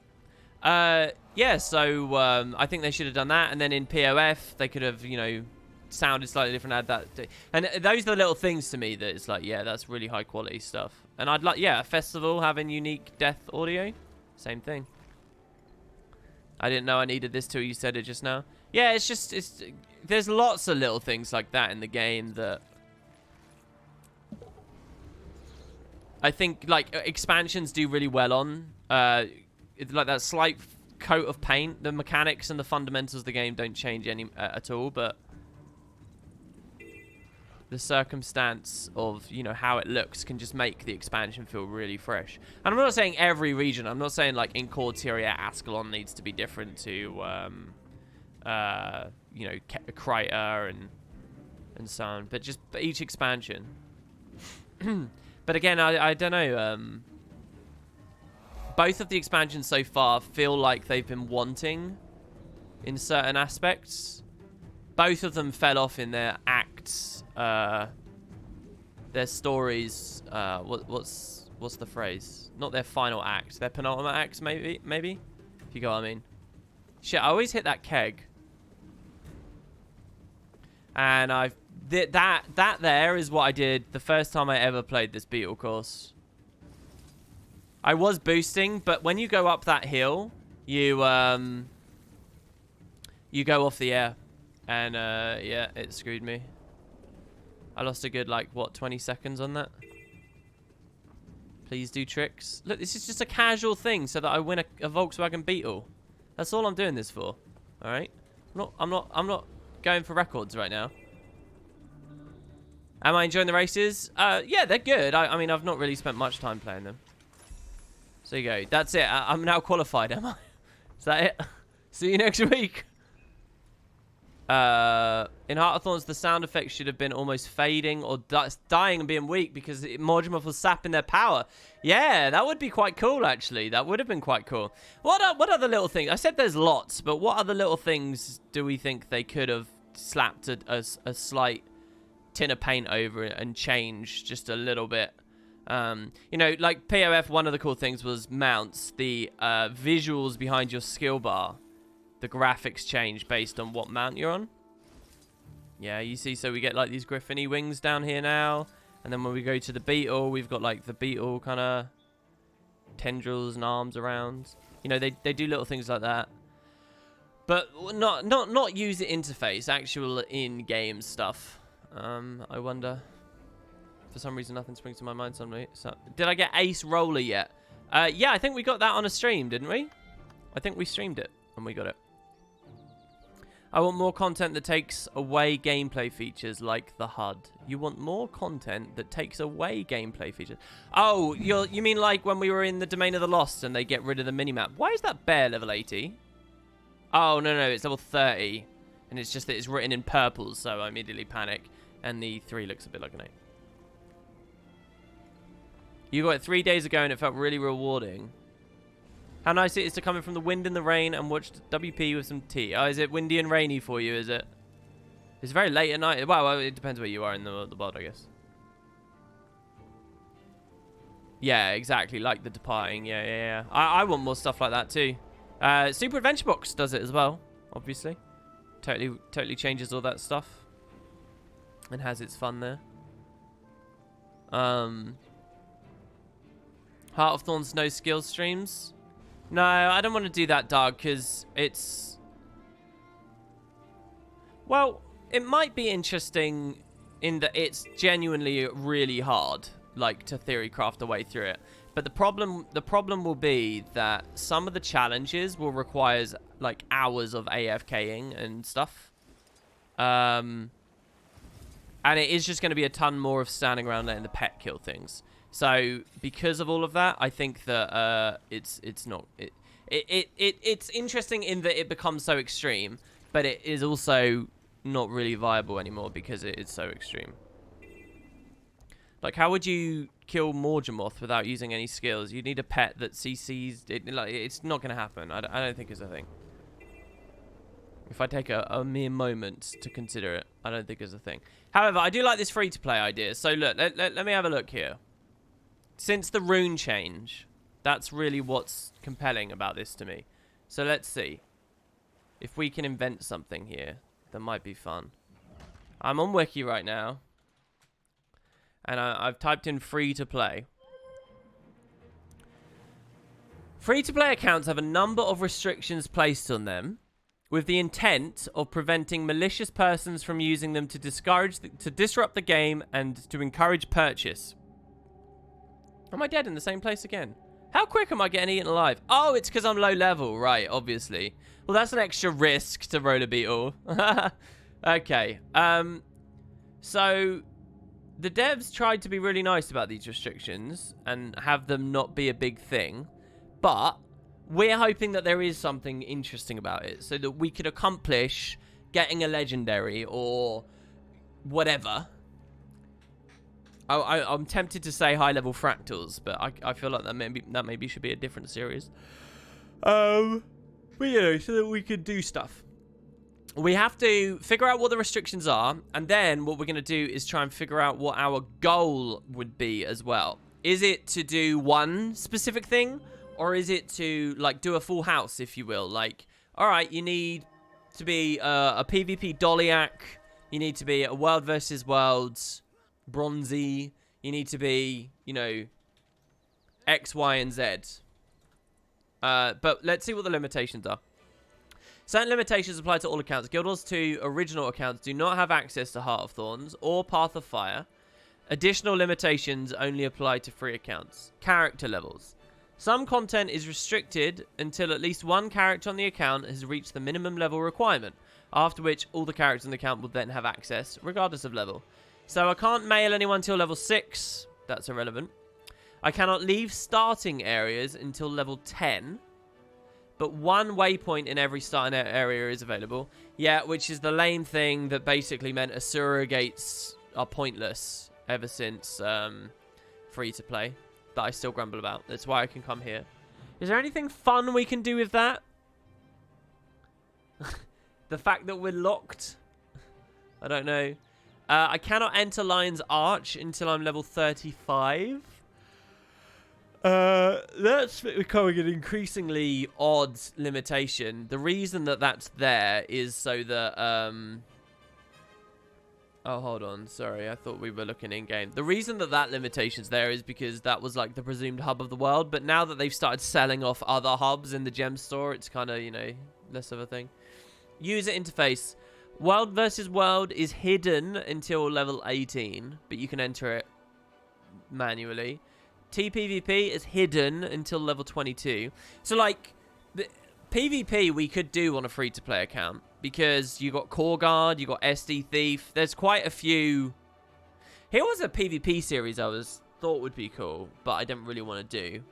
Yeah, so I think they should have done that, and then in POF, they could have, you know, sounded slightly different, add that. And those are the little things to me that it's like, yeah, that's really high quality stuff. And I'd like, yeah, a festival having unique death audio, same thing. I didn't know I needed this till you said it just now. Yeah, it's just, there's lots of little things like that in the game that I think, like, expansions do really well on. It's like that slight coat of paint. The mechanics and the fundamentals of the game don't change any at all, but the circumstance of, you know, how it looks can just make the expansion feel really fresh. And I'm not saying every region. I'm not saying, like, in Core Tyria, Ascalon needs to be different to, you know, Kryta and so on. But just each expansion. But again, I don't know. Both of the expansions so far feel like they've been wanting in certain aspects. Both of them fell off in their acts, their stories. What's the phrase? Not their final act, their penultimate acts, maybe. If you get what I mean. Shit, I always hit that keg, and that there is what I did the first time I ever played this Beetle course. I was boosting, but when you go up that hill, you go off the air. And, yeah, it screwed me. I lost a good, like, what, 20 seconds on that? Please do tricks. Look, this is just a casual thing so that I win a Volkswagen Beetle. That's all I'm doing this for. Alright? I'm not going for records right now. Am I enjoying the races? Yeah, they're good. I mean, I've not really spent much time playing them. So you go. That's it. I'm now qualified, am I? Is that it? See you next week. In Heart of Thorns, the sound effects should have been almost fading or dying and being weak because Morgemouth was sapping their power. Yeah, that would be quite cool, actually. That would have been quite cool. What other little things? I said there's lots, but what other little things do we think they could have slapped a slight tin of paint over it and changed just a little bit? You know, like POF, one of the cool things was mounts. The visuals behind your skill bar. The graphics change based on what mount you're on. Yeah, you see, so we get like these griffiny wings down here now. And then when we go to the beetle, we've got like the beetle kind of tendrils and arms around. You know, they do little things like that. But not user interface, actual in-game stuff. I wonder. For some reason, nothing springs to my mind suddenly. So, did I get Ace Roller yet? Yeah, I think we got that on a stream, didn't we? I think we streamed it and we got it. I want more content that takes away gameplay features like the HUD. You want more content that takes away gameplay features. Oh, you mean like when we were in the Domain of the Lost and they get rid of the minimap? Why is that bear level 80? Oh, no, it's level 30. And it's just that it's written in purple, so I immediately panic. And the 3 looks a bit like an 8. You got it 3 days ago and it felt really rewarding. How nice it is to come in from the wind and the rain and watch WP with some tea. Oh, is it windy and rainy for you, is it? It's very late at night. Well, it depends where you are in the world, I guess. Yeah, exactly. Like the departing. Yeah. I want more stuff like that too. Super Adventure Box does it as well, obviously. Totally changes all that stuff. And has its fun there. Heart of Thorns no skill streams. No, I don't want to do that, Doug, because it's... Well, it might be interesting in that it's genuinely really hard, like, to theory craft a way through it. But the problem will be that some of the challenges will require, like, hours of AFKing and stuff. And it is just going to be a ton more of standing around letting the pet kill things. So because of all of that, I think that it's interesting in that it becomes so extreme, but it is also not really viable anymore because it is so extreme. Like, how would you kill Morgemoth without using any skills? You need a pet that CCs. It's not going to happen. I don't think it's a thing. If I take a mere moment to consider it, I don't think it's a thing. However, I do like this free-to-play idea. So look, let me have a look here. Since the rune change, that's really what's compelling about this to me. So let's see if we can invent something here that might be fun. I'm on Wiki right now, and I've typed in free to play. Free to play accounts have a number of restrictions placed on them with the intent of preventing malicious persons from using them to disrupt the game and to encourage purchase. Am I dead in the same place again? How quick am I getting eaten alive? Oh, it's because I'm low level. Right, obviously. Well, that's an extra risk to roll a beetle. Okay. So, the devs tried to be really nice about these restrictions and have them not be a big thing. But we're hoping that there is something interesting about it so that we could accomplish getting a legendary or whatever. I'm tempted to say high-level fractals, but I feel like that maybe should be a different series. But you know, so that we could do stuff. We have to figure out what the restrictions are, and then what we're going to do is try and figure out what our goal would be as well. Is it to do one specific thing, or is it to like do a full house, if you will? Like, all right, you need to be a PvP Dolyak, you need to be a World versus Worlds. Bronzy, you need to be, you know, X, Y, and Z. But let's see what the limitations are. Certain limitations apply to all accounts. Guild Wars 2 original accounts do not have access to Heart of Thorns or Path of Fire. Additional limitations only apply to free accounts. Character levels. Some content is restricted until at least one character on the account has reached the minimum level requirement, after which all the characters on the account will then have access, regardless of level. So I can't mail anyone till level 6. That's irrelevant. I cannot leave starting areas until level 10. But one waypoint in every starting area is available. Yeah, which is the lame thing that basically meant Asura gates are pointless ever since free-to-play. That I still grumble about. That's why I can come here. Is there anything fun we can do with that? The fact that we're locked? I don't know. I cannot enter Lion's Arch until I'm level 35. That's becoming an increasingly odd limitation. The reason that that's there is so that... Oh, hold on. Sorry, I thought we were looking in-game. The reason that that limitation's there is because that was, like, the presumed hub of the world. But now that they've started selling off other hubs in the gem store, it's kind of, you know, less of a thing. User interface. World versus World is hidden until level 18, but you can enter it manually. TPVP is hidden until level 22. So, like, PvP we could do on a free-to-play account because you got Core Guard, you got SD Thief. There's quite a few. Here was a PvP series I thought would be cool, but I didn't really want to do.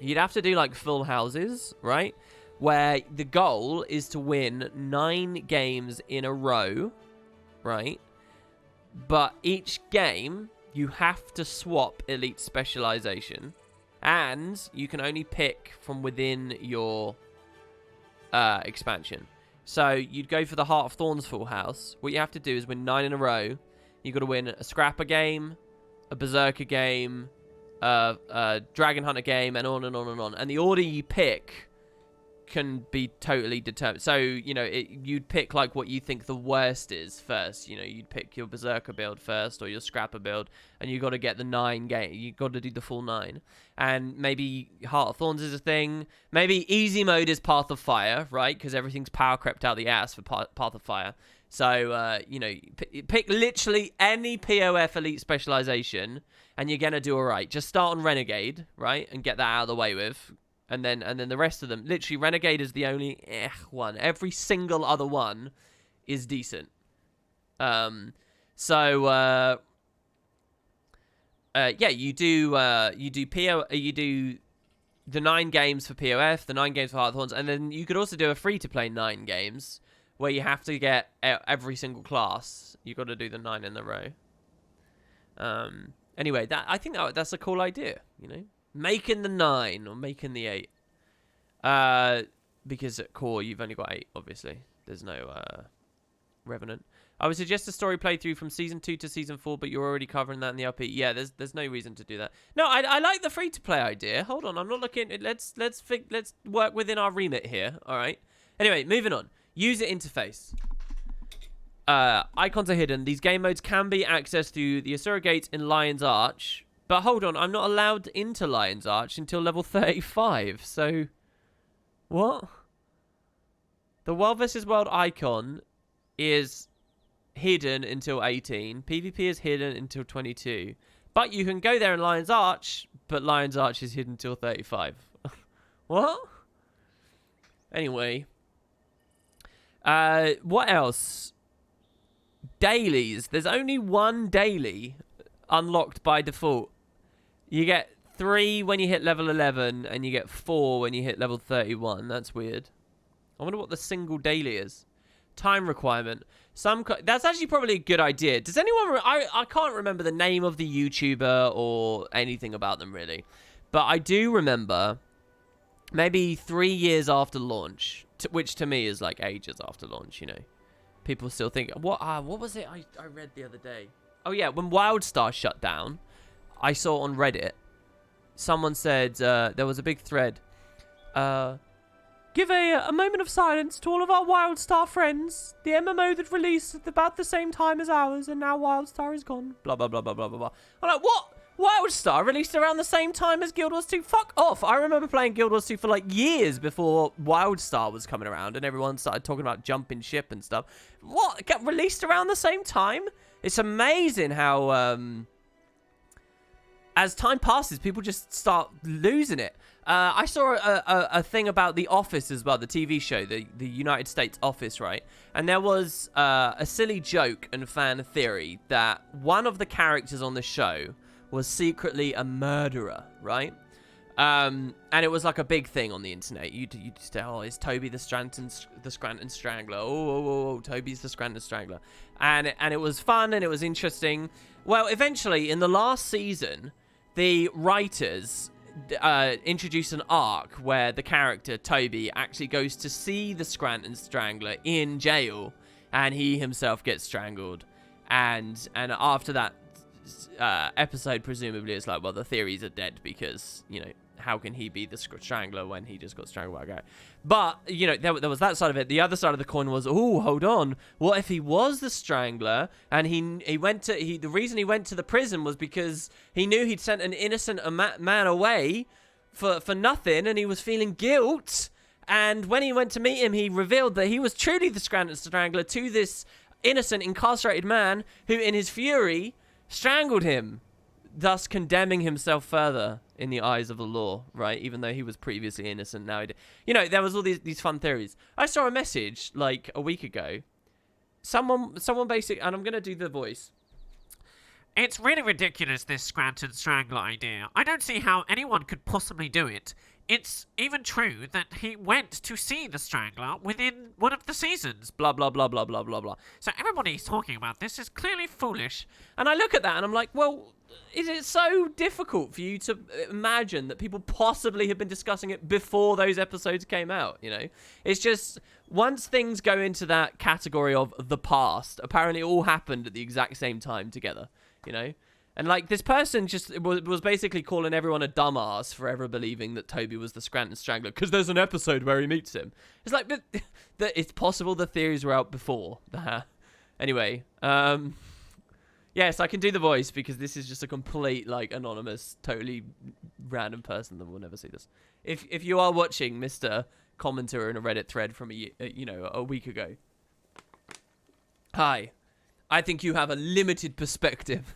You'd have to do like full houses, right? Where the goal is to win 9 games in a row, right? But each game, you have to swap elite specialization. And you can only pick from within your expansion. So you'd go for the Heart of Thorns full house. What you have to do is win 9 in a row. You've got to win a Scrapper game, a Berserker game, a Dragon Hunter game, and on and on and on. And the order you pick can be totally determined. So, you know, you'd pick like what you think the worst is first. You know, you'd pick your Berserker build first or your Scrapper build, and you got to get the 9 game. You got to do the full 9. And maybe Heart of Thorns is a thing. Maybe easy mode is Path of Fire, right? Because everything's power crept out the ass for Path of Fire. So, you know, pick literally any POF elite specialization, and you're gonna do all right. Just start on Renegade, right, and get that out of the way with. And then the rest of them, literally, Renegade is the only one. Every single other one is decent. Yeah, you do the 9 games for POF, the 9 games for Heart of Thorns, and then you could also do a free-to-play 9 games where you have to get every single class. You got to do the 9 in a row. Anyway, I think that's a cool idea. You know. Making the 9 or making the 8. Because at core, you've only got 8, obviously. There's no Revenant. I would suggest a story playthrough from Season 2 to Season 4, but you're already covering that in the LP. Yeah, there's no reason to do that. No, I like the free-to-play idea. Hold on, I'm not looking... Let's work within our remit here, all right? Anyway, moving on. User interface. Icons are hidden. These game modes can be accessed through the Asura Gate in Lion's Arch. But hold on, I'm not allowed into Lion's Arch until level 35, so... What? The World vs. World icon is hidden until 18. PvP is hidden until 22. But you can go there in Lion's Arch, but Lion's Arch is hidden until 35. What? Anyway. What else? Dailies. There's only one daily unlocked by default. You get 3 when you hit level 11, and you get 4 when you hit level 31. That's weird. I wonder what the single daily is. Time requirement. That's actually probably a good idea. Does anyone... I can't remember the name of the YouTuber or anything about them, really. But I do remember maybe 3 years after launch, which to me is like ages after launch, you know. People still think... What was it I read the other day? Oh, yeah, when WildStar shut down... I saw on Reddit, someone said, there was a big thread, give a moment of silence to all of our WildStar friends. The MMO that released at about the same time as ours, and now WildStar is gone. Blah, blah, blah, blah, blah, blah, blah. I'm like, what? WildStar released around the same time as Guild Wars 2? Fuck off. I remember playing Guild Wars 2 for like years before WildStar was coming around, and everyone started talking about jumping ship and stuff. What? It got released around the same time? It's amazing how... as time passes, people just start losing it. I saw a thing about The Office as well, the TV show, the United States Office, right? And there was a silly joke and fan theory that one of the characters on the show was secretly a murderer, right? And it was like a big thing on the internet. You just say, oh, is Toby the Scranton Strangler? Oh, Toby's the Scranton Strangler. And it was fun and it was interesting. Well, eventually, in the last season... the writers introduce an arc where the character, Toby, actually goes to see the Scranton Strangler in jail, and he himself gets strangled. And after that episode, presumably, it's like, well, the theories are dead because, you know, how can he be the Strangler when he just got strangled by a guy? But, you know, there was that side of it. The other side of the coin was, oh, hold on. What if he was the Strangler and the reason he went to the prison was because he knew he'd sent an innocent man away for nothing, and he was feeling guilt. And when he went to meet him, he revealed that he was truly the Scranton Strangler to this innocent, incarcerated man who, in his fury, strangled him, thus condemning himself further in the eyes of the law, right? Even though he was previously innocent, now he did. You know, there was all these fun theories. I saw a message like a week ago. Someone basically, and I'm gonna do the voice. It's really ridiculous, this Scranton Strangler idea. I don't see how anyone could possibly do it. It's even true that he went to see the Strangler within one of the seasons. Blah, blah, blah, blah, blah, blah, blah. So everybody's talking about this is clearly foolish. And I look at that and I'm like, well, is it so difficult for you to imagine that people possibly have been discussing it before those episodes came out, you know? It's just, once things go into that category of the past, apparently it all happened at the exact same time together, you know? And, like, this person just was basically calling everyone a dumbass for ever believing that Toby was the Scranton Strangler, because there's an episode where he meets him. It's like, but it's possible the theories were out before. Anyway, yes, I can do the voice, because this is just a complete, like, anonymous, totally random person that will never see this. If you are watching, Mr. Commenter in a Reddit thread from a week ago. Hi. I think you have a limited perspective.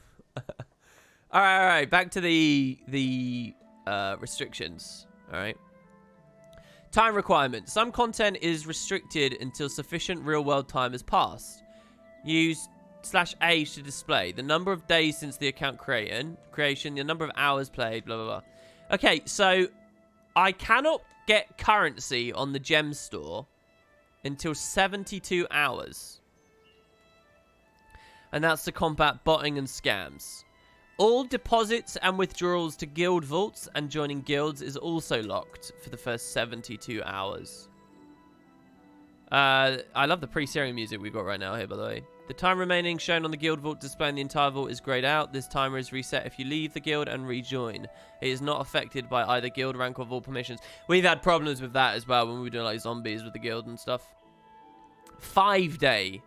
All right. Back to the restrictions. All right. Time requirement. Some content is restricted until sufficient real-world time has passed. Use /A to display the number of days since the account creation, the number of hours played, blah, blah, blah. Okay, so I cannot get currency on the gem store until 72 hours. And that's to combat botting and scams. All deposits and withdrawals to guild vaults and joining guilds is also locked for the first 72 hours. I love the pre-searing music we've got right now here, by the way. The time remaining shown on the guild vault display in the entire vault is grayed out. This timer is reset if you leave the guild and rejoin. It is not affected by either guild rank or vault permissions. We've had problems with that as well when we were doing like zombies with the guild and stuff. 5-day.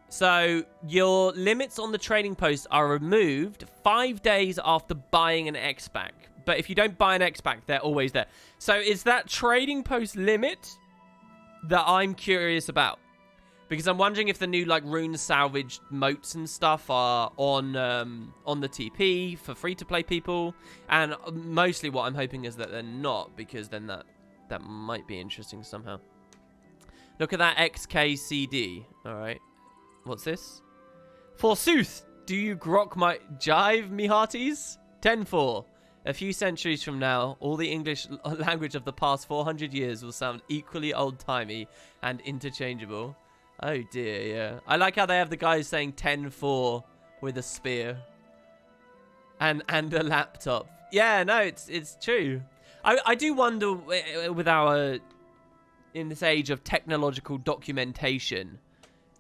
So your limits on the trading post are removed 5 days after buying an X-Pack. But if you don't buy an X-Pack, they're always there. So it's that trading post limit that I'm curious about. Because I'm wondering if the new like rune salvaged moats and stuff are on the TP for free-to-play people. And mostly what I'm hoping is that they're not, because then that might be interesting somehow. Look at that XKCD. All right. What's this? Forsooth, do you grok my jive, me hearties? 10-4. A few centuries from now, all the English language of the past 400 years will sound equally old-timey and interchangeable. Oh dear, yeah. I like how they have the guys saying 10-4 with a spear. And a laptop. Yeah, no, it's true. I do wonder with our, in this age of technological documentation,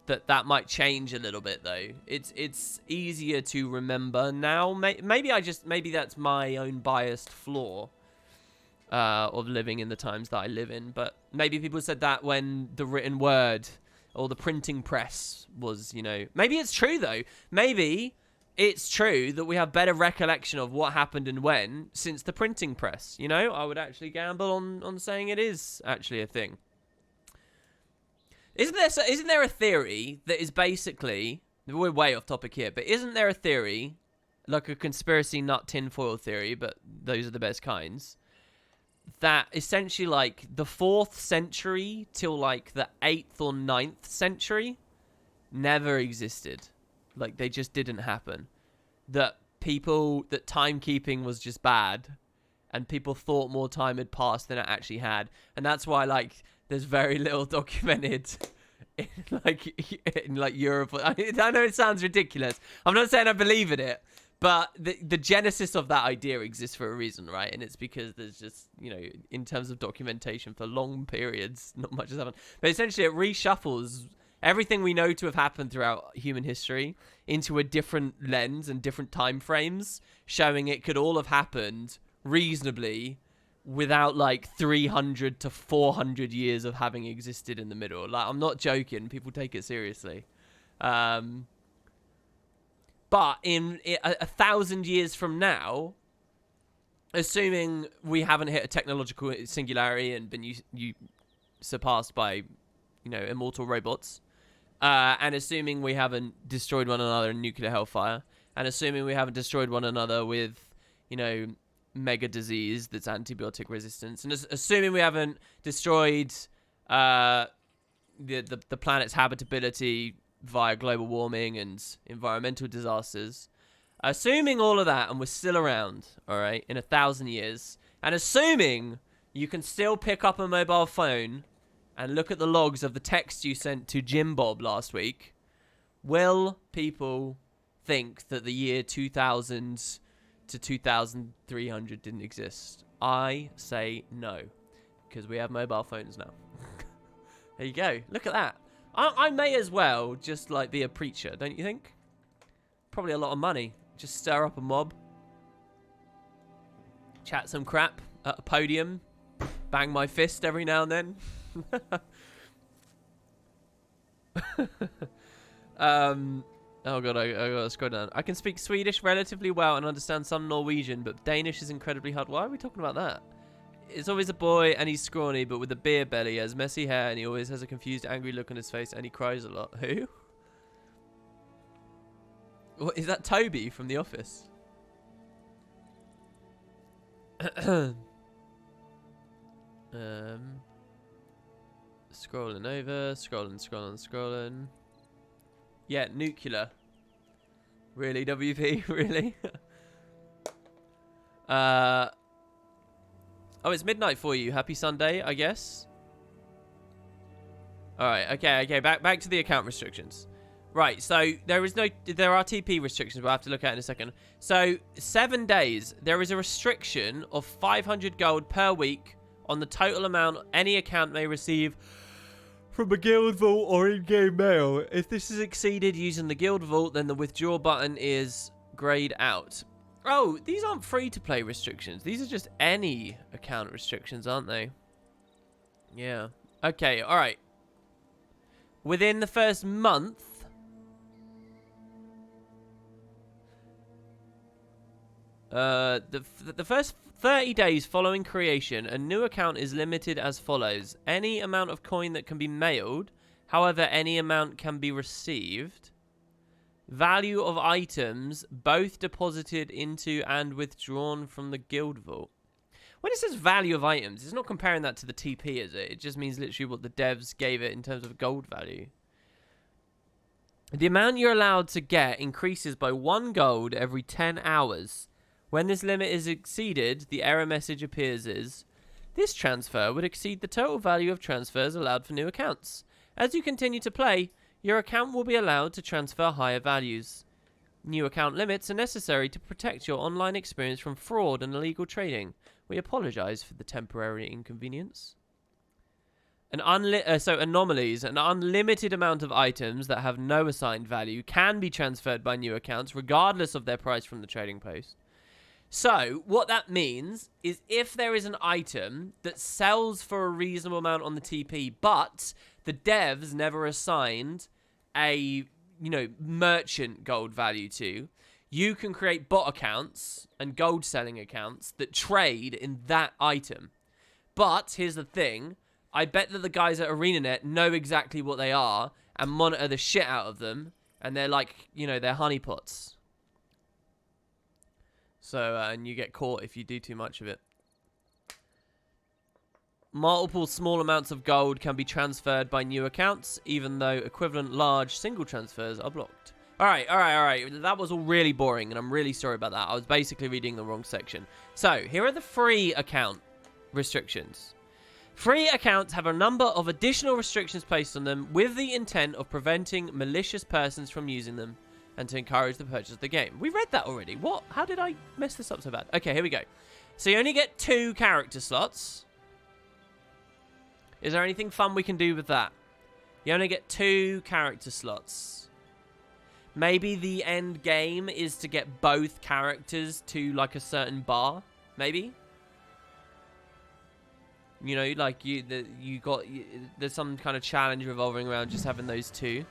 that might change a little bit though. It's easier to remember now. Maybe that's my own biased flaw of living in the times that I live in. But maybe people said that when the written word or the printing press was, you know. Maybe it's true though. Maybe it's true that we have better recollection of what happened and when since the printing press. You know, I would actually gamble on saying it is actually a thing. Isn't there a theory that is basically, we're way off topic here, but isn't there a theory, like a conspiracy nut tinfoil theory, but those are the best kinds, that essentially like the 4th century till like the 8th or 9th century never existed. Like they just didn't happen. That timekeeping was just bad and people thought more time had passed than it actually had. And that's why like there's very little documented in like Europe. I know it sounds ridiculous. I'm not saying I believe in it, but the genesis of that idea exists for a reason, right? And it's because there's just, you know, in terms of documentation for long periods, not much has happened. But essentially it reshuffles everything we know to have happened throughout human history into a different lens and different time frames, showing it could all have happened reasonably without like 300 to 400 years of having existed in the middle. Like, I'm not joking. People take it seriously. But in 1,000 years from now, assuming we haven't hit a technological singularity and been surpassed by, you know, immortal robots, and assuming we haven't destroyed one another in nuclear hellfire, and assuming we haven't destroyed one another with, mega disease that's antibiotic resistance. And assuming we haven't destroyed the planet's habitability via global warming and environmental disasters, assuming all of that and we're still around, all right, in 1,000 years, and assuming you can still pick up a mobile phone and look at the logs of the text you sent to Jim Bob last week, will people think that the year 2000 to 2300 didn't exist? I say no, because we have mobile phones now. There you go. Look at that. I may as well just like be a preacher, don't you think? Probably a lot of money. Just stir up a mob, chat some crap at a podium, bang my fist every now and then. Oh god, I gotta scroll down. I can speak Swedish relatively well and understand some Norwegian, but Danish is incredibly hard. Why are we talking about that? It's always a boy and he's scrawny, but with a beer belly. He has messy hair and he always has a confused, angry look on his face and he cries a lot. Who? What, is that Toby from The Office? Scrolling over, scrolling. Yeah, nuclear. Really, WP? Really? Oh, it's midnight for you. Happy Sunday, I guess. All right. Okay. Back to the account restrictions. Right. So there are TP restrictions we'll have to look at in a second. So 7 days. There is a restriction of 500 gold per week on the total amount any account may receive from a guild vault or in-game mail. If this is exceeded using the guild vault, then the withdraw button is grayed out. Oh, these aren't free-to-play restrictions. These are just any account restrictions, aren't they? Yeah. Okay, all right. Within the first month... the first 30 days following creation, a new account is limited as follows. Any amount of coin that can be mailed, however, any amount can be received. Value of items, both deposited into and withdrawn from the guild vault. When it says value of items, it's not comparing that to the TP, is it? It just means literally what the devs gave it in terms of gold value. The amount you're allowed to get increases by 1 gold every 10 hours. When this limit is exceeded, the error message appears as, this transfer would exceed the total value of transfers allowed for new accounts. As you continue to play, your account will be allowed to transfer higher values. New account limits are necessary to protect your online experience from fraud and illegal trading. We apologize for the temporary inconvenience. Anomalies. An unlimited amount of items that have no assigned value can be transferred by new accounts regardless of their price from the trading post. So, what that means is if there is an item that sells for a reasonable amount on the TP, but the devs never assigned a, merchant gold value to, you can create bot accounts and gold selling accounts that trade in that item. But, here's the thing, I bet that the guys at ArenaNet know exactly what they are and monitor the shit out of them, and they're like, they're honeypots. So, and you get caught if you do too much of it. Multiple small amounts of gold can be transferred by new accounts, even though equivalent large single transfers are blocked. All right. That was all really boring, and I'm really sorry about that. I was basically reading the wrong section. So, here are the free account restrictions. Free accounts have a number of additional restrictions placed on them with the intent of preventing malicious persons from using them and to encourage the purchase of the game. We read that already. What? How did I mess this up so bad? Okay, here we go. So you only get 2 character slots. Is there anything fun we can do with that? You only get 2 character slots. Maybe the end game is to get both characters to like a certain bar. Maybe. There's some kind of challenge revolving around just having those 2.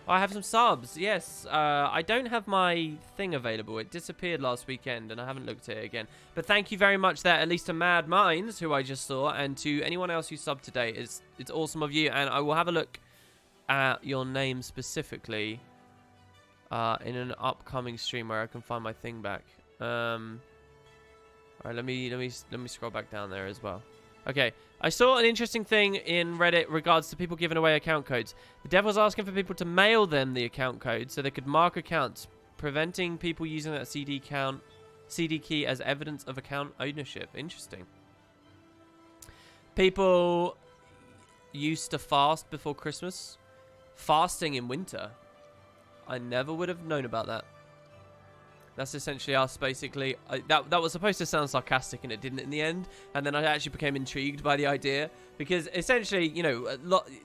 Oh, I have some subs. Yes. I don't have my thing available. It disappeared last weekend, and I haven't looked at it again. But thank you very much there, at least to Mad Minds, who I just saw, and to anyone else who subbed today. It's awesome of you, and I will have a look at your name specifically in an upcoming stream where I can find my thing back. All right, let me scroll back down there as well. Okay, I saw an interesting thing in Reddit regards to people giving away account codes. The dev was asking for people to mail them the account code so they could mark accounts, preventing people using that CD key as evidence of account ownership. Interesting. People used to fast before Christmas. Fasting in winter. I never would have known about that. That's essentially us, basically. That was supposed to sound sarcastic, and it didn't in the end. And then I actually became intrigued by the idea. Because, essentially, you know,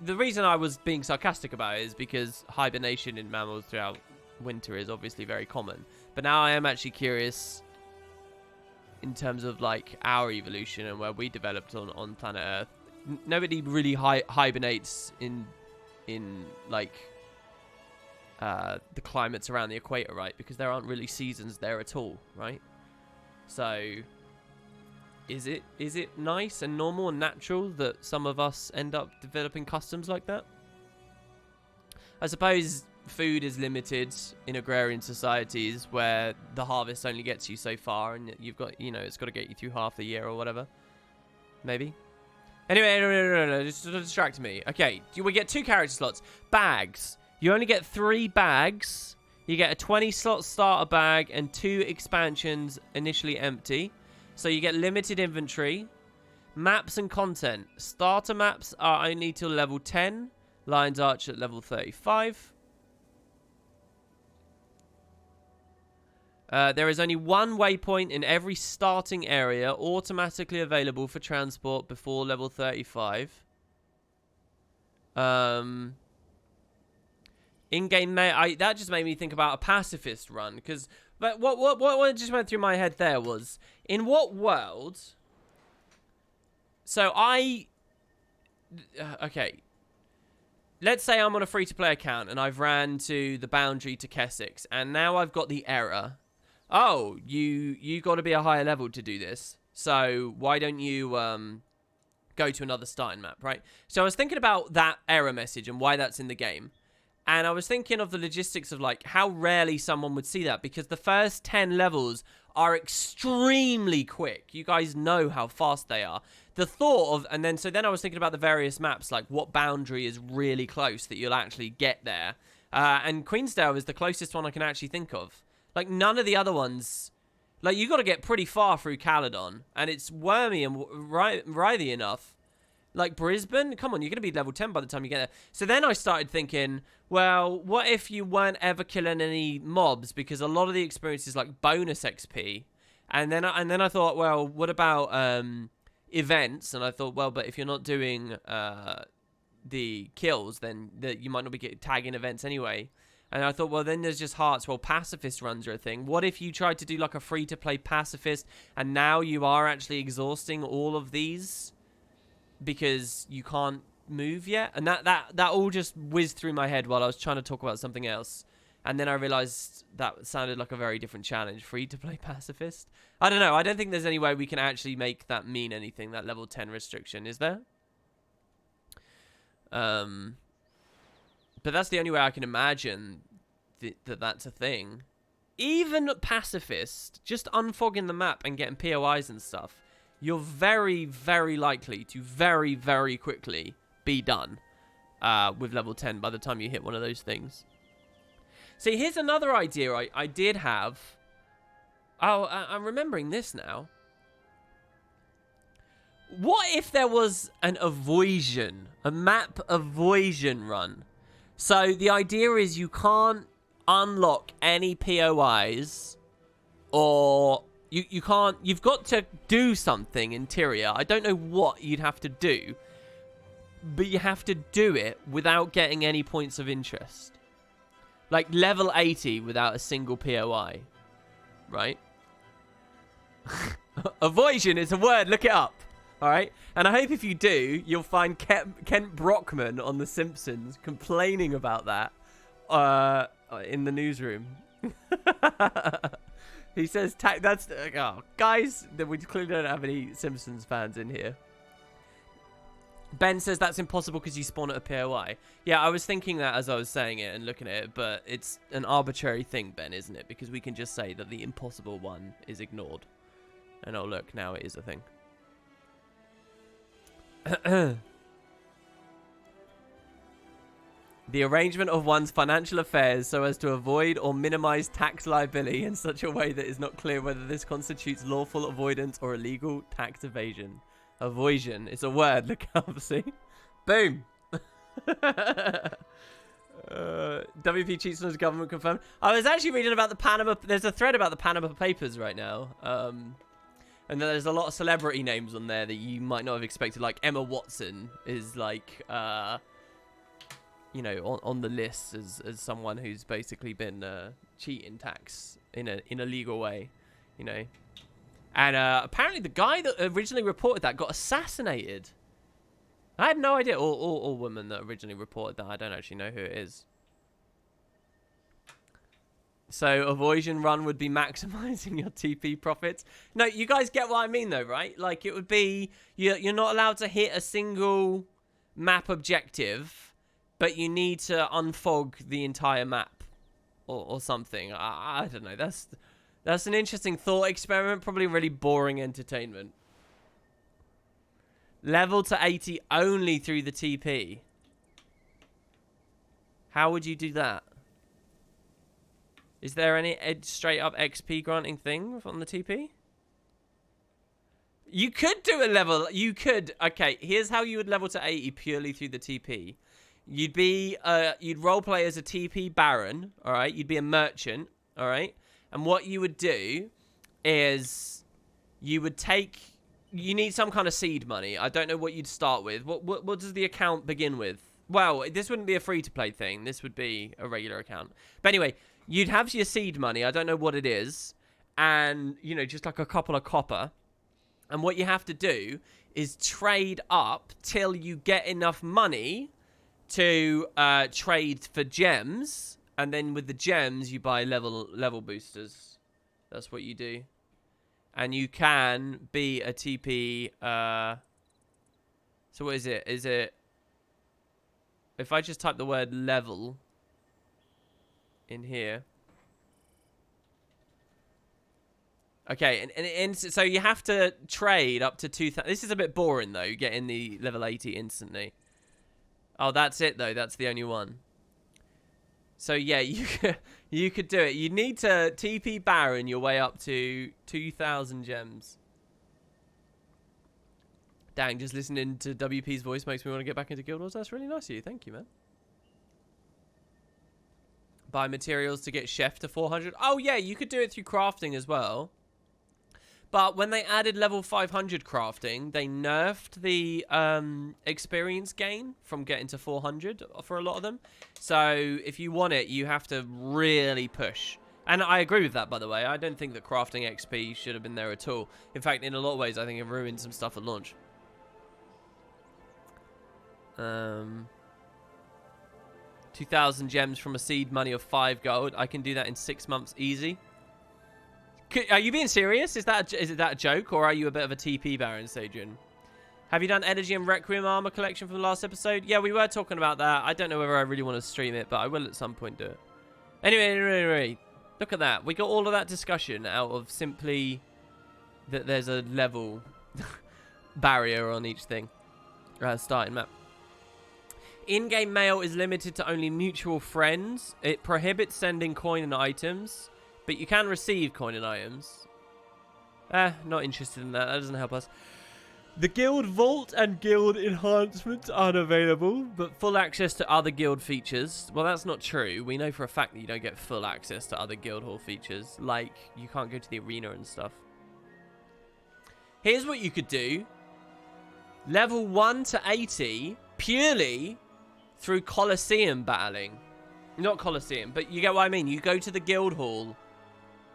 the reason I was being sarcastic about it is because hibernation in mammals throughout winter is obviously very common. But now I am actually curious in terms of, like, our evolution and where we developed on planet Earth. Nobody really hibernates in like... the climates around the equator, right? Because there aren't really seasons there at all, right? So is it nice and normal and natural that some of us end up developing customs like that? I suppose food is limited in agrarian societies where the harvest only gets you so far, and you've got, you know, it's got to get you through half the year or whatever. Maybe. Anyway, no, just distract me. Okay, we get 2 character slots. Bags. You only get 3 bags. You get a 20-slot starter bag and 2 expansions initially empty. So you get limited inventory. Maps and content. Starter maps are only till level 10. Lion's Arch at level 35. There is only 1 waypoint in every starting area automatically available for transport before level 35. In-game that just made me think about a pacifist run, because what just went through my head there was, in what world? So okay, let's say I'm on a free-to-play account and I've ran to the boundary to Kessex, and now I've got the error. Oh, you got to be a higher level to do this, so why don't you go to another starting map, right? So I was thinking about that error message and why that's in the game. And I was thinking of the logistics of, like, how rarely someone would see that, because the first 10 levels are extremely quick. You guys know how fast they are. The thought of, so then I was thinking about the various maps, like what boundary is really close that you'll actually get there. And Queensdale is the closest one I can actually think of. Like, none of the other ones, like, you got to get pretty far through Caledon, and it's wormy and writhy enough. Like, Brisbane? Come on, you're going to be level 10 by the time you get there. So then I started thinking, well, what if you weren't ever killing any mobs? Because a lot of the experience is, like, bonus XP. And then I thought, well, what about events? And I thought, well, but if you're not doing the kills, then you might not be tagging events anyway. And I thought, well, then there's just hearts. Well, pacifist runs are a thing. What if you tried to do, like, a free-to-play pacifist, and now you are actually exhausting all of these because you can't move yet? And that all just whizzed through my head while I was trying to talk about something else. And then I realized that sounded like a very different challenge. Free-to-play pacifist? I don't know. I don't think there's any way we can actually make that mean anything, that level 10 restriction. Is there? But that's the only way I can imagine that that's a thing. Even pacifist, just unfogging the map and getting POIs and stuff, you're very, very likely to very, very quickly be done with level 10 by the time you hit one of those things. See, here's another idea I did have. Oh, I'm remembering this now. What if there was an avoision, a map avoision run? So the idea is you can't unlock any POIs, or you can't, you've got to do something interior. I don't know what you'd have to do, but you have to do it without getting any points of interest. Like level 80 without a single POI, right? Avoision is a word, look it up. All right, and I hope if you do, you'll find Kent Brockman on The Simpsons complaining about that in the newsroom. He says, "That's oh, guys, we clearly don't have any Simpsons fans in here." Ben says that's impossible because you spawn at a POI. Yeah, I was thinking that as I was saying it and looking at it, but it's an arbitrary thing, Ben, isn't it? Because we can just say that the impossible one is ignored. And oh, look, now it is a thing. The arrangement of one's financial affairs so as to avoid or minimize tax liability in such a way that is not clear whether this constitutes lawful avoidance or illegal tax evasion. Avoision. It's a word. Look up, see? Boom. WP cheats on his government confirmed. I was actually reading about the Panama... There's a thread about the Panama Papers right now. And there's a lot of celebrity names on there that you might not have expected. Like Emma Watson is like... you know, on the list as someone who's basically been cheating tax in a legal way, you know. And apparently the guy that originally reported that got assassinated. I had no idea. Or woman that originally reported that. I don't actually know who it is. So avoision run would be maximizing your TP profits. No, you guys get what I mean though, right? Like it would be, you're not allowed to hit a single map objective, but you need to unfog the entire map or something. I don't know. That's an interesting thought experiment. Probably really boring entertainment. Level to 80 only through the TP. How would you do that? Is there any straight up XP granting thing on the TP? You could do a level. You could. Okay, here's how you would level to 80 purely through the TP. You'd be, you'd roleplay as a TP Baron, all right? You'd be a merchant, all right? And what you would do is you would take, you need some kind of seed money. I don't know what you'd start with. What does the account begin with? Well, this wouldn't be a free-to-play thing. This would be a regular account. But anyway, you'd have your seed money. I don't know what it is. And, you know, just like a couple of copper. And what you have to do is trade up till you get enough money to trade for gems, and then with the gems you buy level boosters. That's what you do. And you can be a TP. So what is it? Is it, if I just type the word level in here? Okay, and so you have to trade up to 2,000. This is a bit boring though, getting the level 80 instantly. Oh, that's it though. That's the only one. So yeah, you could do it. You need to TP Baron your way up to 2,000 gems. Dang, just listening to WP's voice makes me want to get back into Guild Wars. That's really nice of you. Thank you, man. Buy materials to get Chef to 400. Oh yeah, you could do it through crafting as well. But when they added level 500 crafting, they nerfed the experience gain from getting to 400 for a lot of them. So if you want it, you have to really push. And I agree with that, by the way. I don't think that crafting XP should have been there at all. In fact, in a lot of ways, I think it ruined some stuff at launch. 2,000 gems from a seed money of 5 gold. I can do that in 6 months easy. Are you being serious? Is that a joke, or are you a bit of a TP Baron, Sadrian? Have you done Energy and Requiem armor collection from the last episode? Yeah, we were talking about that. I don't know whether I really want to stream it, but I will at some point do it. Anyway, look at that. We got all of that discussion out of simply that there's a level barrier on each thing. Starting map. In-game mail is limited to only mutual friends. It prohibits sending coin and items. But you can receive coin and items. Not interested in that. That doesn't help us. The guild vault and guild enhancements aren't available, but full access to other guild features. Well, that's not true. We know for a fact that you don't get full access to other guild hall features. Like, you can't go to the arena and stuff. Here's what you could do. Level 1 to 80 purely through Colosseum battling. Not Colosseum, but you get what I mean. You go to the guild hall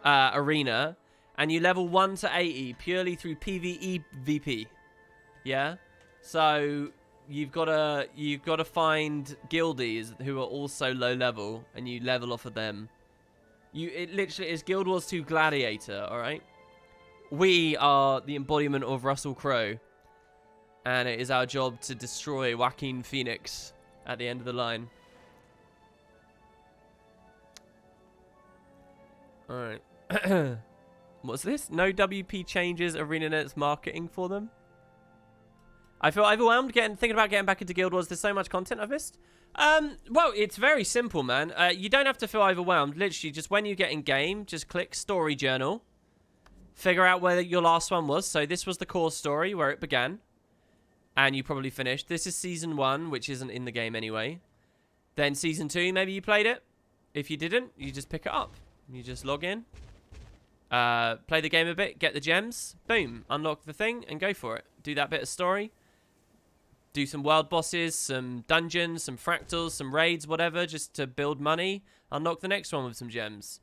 arena, and you level 1 to 80 purely through PvE VP. Yeah? So you've got to find guildies who are also low level, and you level off of them. It literally is Guild Wars 2 Gladiator, alright? We are the embodiment of Russell Crowe, and it is our job to destroy Joaquin Phoenix at the end of the line. Alright. What's this? No WP changes ArenaNet's marketing for them. I feel overwhelmed thinking about getting back into Guild Wars. There's so much content I've missed. Well, it's very simple, man. You don't have to feel overwhelmed. Literally, just when you get in game, just click Story Journal. Figure out where your last one was. So this was the core story where it began. And you probably finished. This is Season 1, which isn't in the game anyway. Then Season 2, maybe you played it. If you didn't, you just pick it up. You just log in. Play the game a bit, get the gems. Boom. Unlock the thing and go for it. Do that bit of story. Do some world bosses, some dungeons, some fractals, some raids, whatever, just to build money. Unlock the next one with some gems.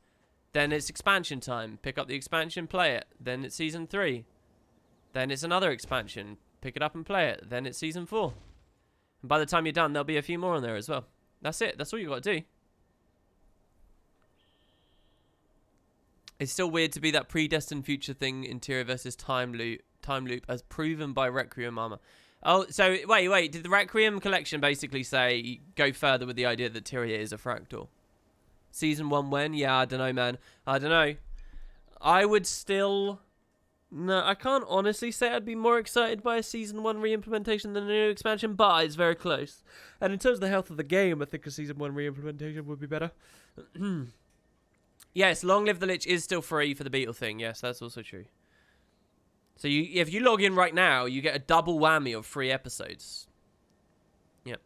Then it's expansion time. Pick up the expansion, play it. Then it's Season 3. Then it's another expansion. Pick it up and play it. Then it's Season 4. And by the time you're done, there'll be a few more on there as well. That's it. That's all you got to do. It's still weird to be that predestined future thing, interior versus time loop as proven by Requiem armor. Oh, so wait. Did the Requiem collection basically say go further with the idea that Tyria is a fractal? Season 1 when? Yeah, I don't know, man. I don't know. I would still... No, I can't honestly say I'd be more excited by a Season 1 re-implementation than a new expansion, but it's very close. And in terms of the health of the game, I think a Season 1 re-implementation would be better. Yes, Long Live the Lich is still free for the Beetle thing. Yes, that's also true. So if you log in right now, you get a double whammy of free episodes. Yep,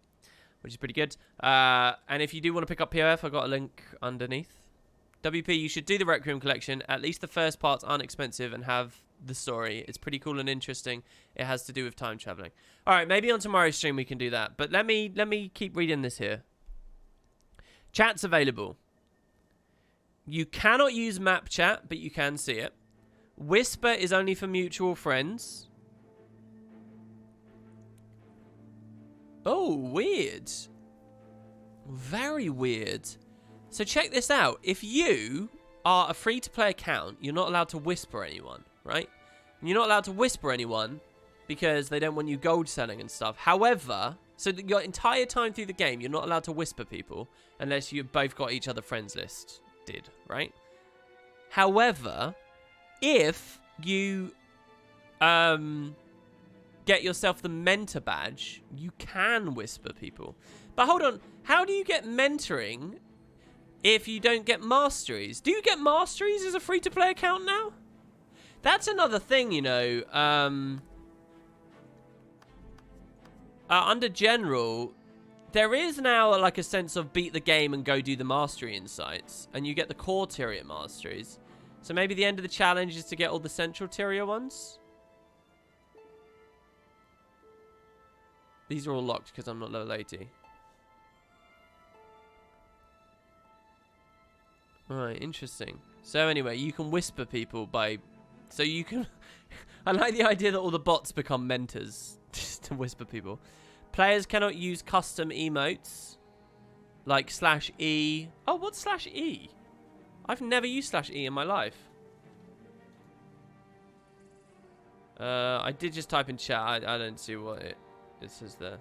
which is pretty good. And if you do want to pick up POF, I've got a link underneath. WP, you should do the Requiem collection. At least the first parts aren't expensive and have the story. It's pretty cool and interesting. It has to do with time traveling. All right, maybe on tomorrow's stream we can do that. But let me keep reading this here. Chat's available. You cannot use map chat, but you can see it. Whisper is only for mutual friends. Oh, weird. Very weird. So check this out. If you are a free-to-play account, you're not allowed to whisper anyone, right? And you're not allowed to whisper anyone because they don't want you gold selling and stuff. However, so your entire time through the game, you're not allowed to whisper people unless you've both got each other friends listed, right? However, if you get yourself the mentor badge, you can whisper people. But hold on, how do you get mentoring if you don't get masteries? Do you get masteries as a free-to-play account now? That's another thing, you know. Under general, there is now like a sense of beat the game and go do the mastery insights, and you get the core Tyria masteries. So maybe the end of the challenge is to get all the central Tyria ones. These are all locked because I'm not level 80. Alright, interesting. So anyway, you can whisper people by... So you can... I like the idea that all the bots become mentors just to whisper people. Players cannot use custom emotes like /E. Oh, what's /E? I've never used /E in my life. I did just type in chat. I don't see what it says there.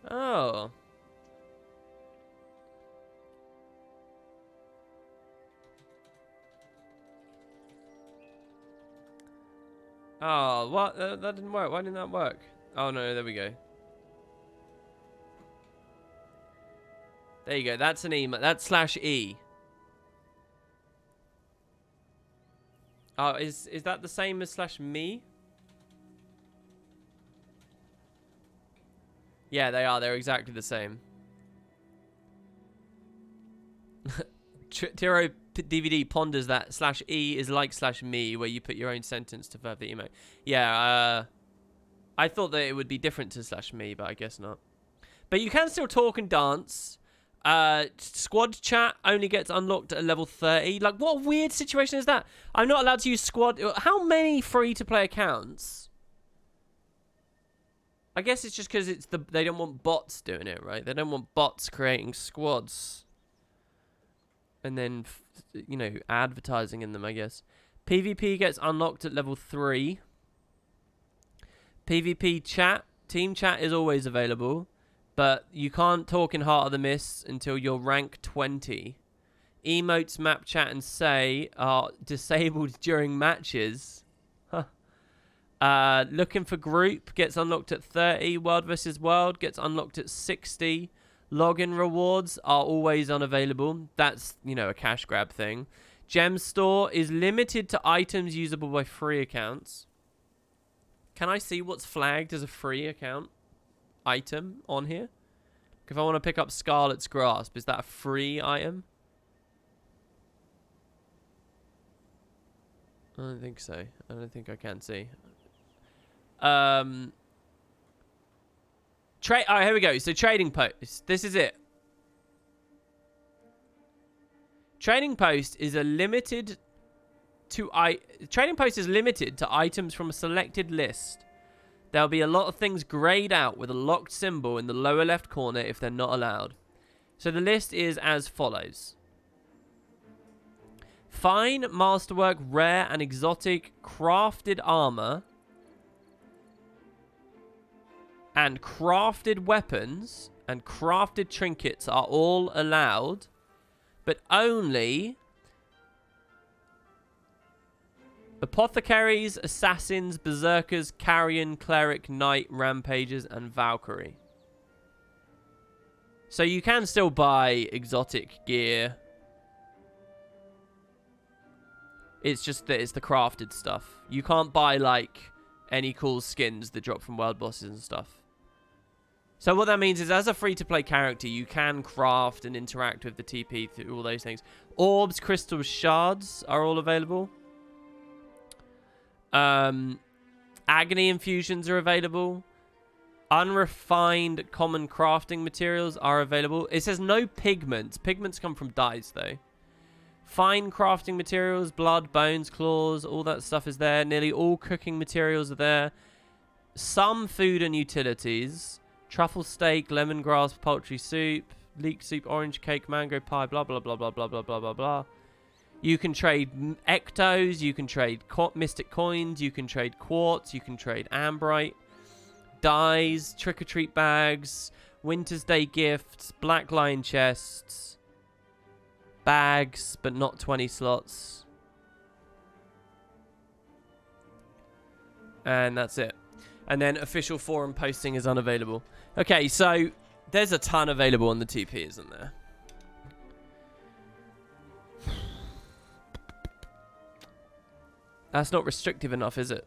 Oh. Oh, what? That didn't work. Why didn't that work? Oh, no, there we go. There you go. That's an email. That's /E. Oh, is that the same as /me? Yeah, they are. They're exactly the same. Tiro DVD ponders that /E is like /me, where you put your own sentence to further the emote. Yeah, I thought that it would be different to /me, but I guess not. But you can still talk and dance. Squad chat only gets unlocked at level 30. Like, what a weird situation is that? I'm not allowed to use squad. How many free-to-play accounts? I guess it's just because they don't want bots doing it, right? They don't want bots creating squads. And then, you know, advertising in them, I guess. PvP gets unlocked at level 3. PvP chat, team chat is always available. But you can't talk in Heart of the Mist until you're rank 20 emotes, map chat, and say are disabled during matches. Looking for group gets unlocked at 30. World versus world gets unlocked at 60. Login rewards are always unavailable. That's, you know, a cash grab thing. Gem store is limited to items usable by free accounts. Can I see what's flagged as a free account item on here? If I want to pick up Scarlet's Grasp, is that a free item? I don't think so. I don't think I can see. Oh, here we go. So trading post. This is it. Trading post is limited to items from a selected list. There'll be a lot of things grayed out with a locked symbol in the lower left corner if they're not allowed. So the list is as follows. Fine, masterwork, rare and exotic crafted armor and crafted weapons and crafted trinkets are all allowed, but only apothecaries, assassins, berserkers, carrion, cleric, knight, rampagers, and Valkyrie. So you can still buy exotic gear. It's just that it's the crafted stuff. You can't buy, like, any cool skins that drop from world bosses and stuff. So what that means is, as a free-to-play character, you can craft and interact with the TP through all those things. Orbs, crystals, shards are all available. Agony infusions are available. Unrefined common crafting materials are available. It says no pigments. Pigments come from dyes, though. Fine crafting materials, blood, bones, claws, all that stuff is there. Nearly all cooking materials are there. Some food and utilities. Truffle steak, lemongrass, poultry soup, leek soup, orange cake, mango pie, blah, blah, blah, blah, blah, blah, blah, blah, blah. You can trade ectos, you can trade mystic coins, you can trade quartz, you can trade ambrite, dyes, trick-or-treat bags, Winter's Day gifts, Black Lion chests, bags, but not 20 slots. And that's it. And then official forum posting is unavailable. Okay, so there's a ton available on the TP, isn't there? That's not restrictive enough, is it?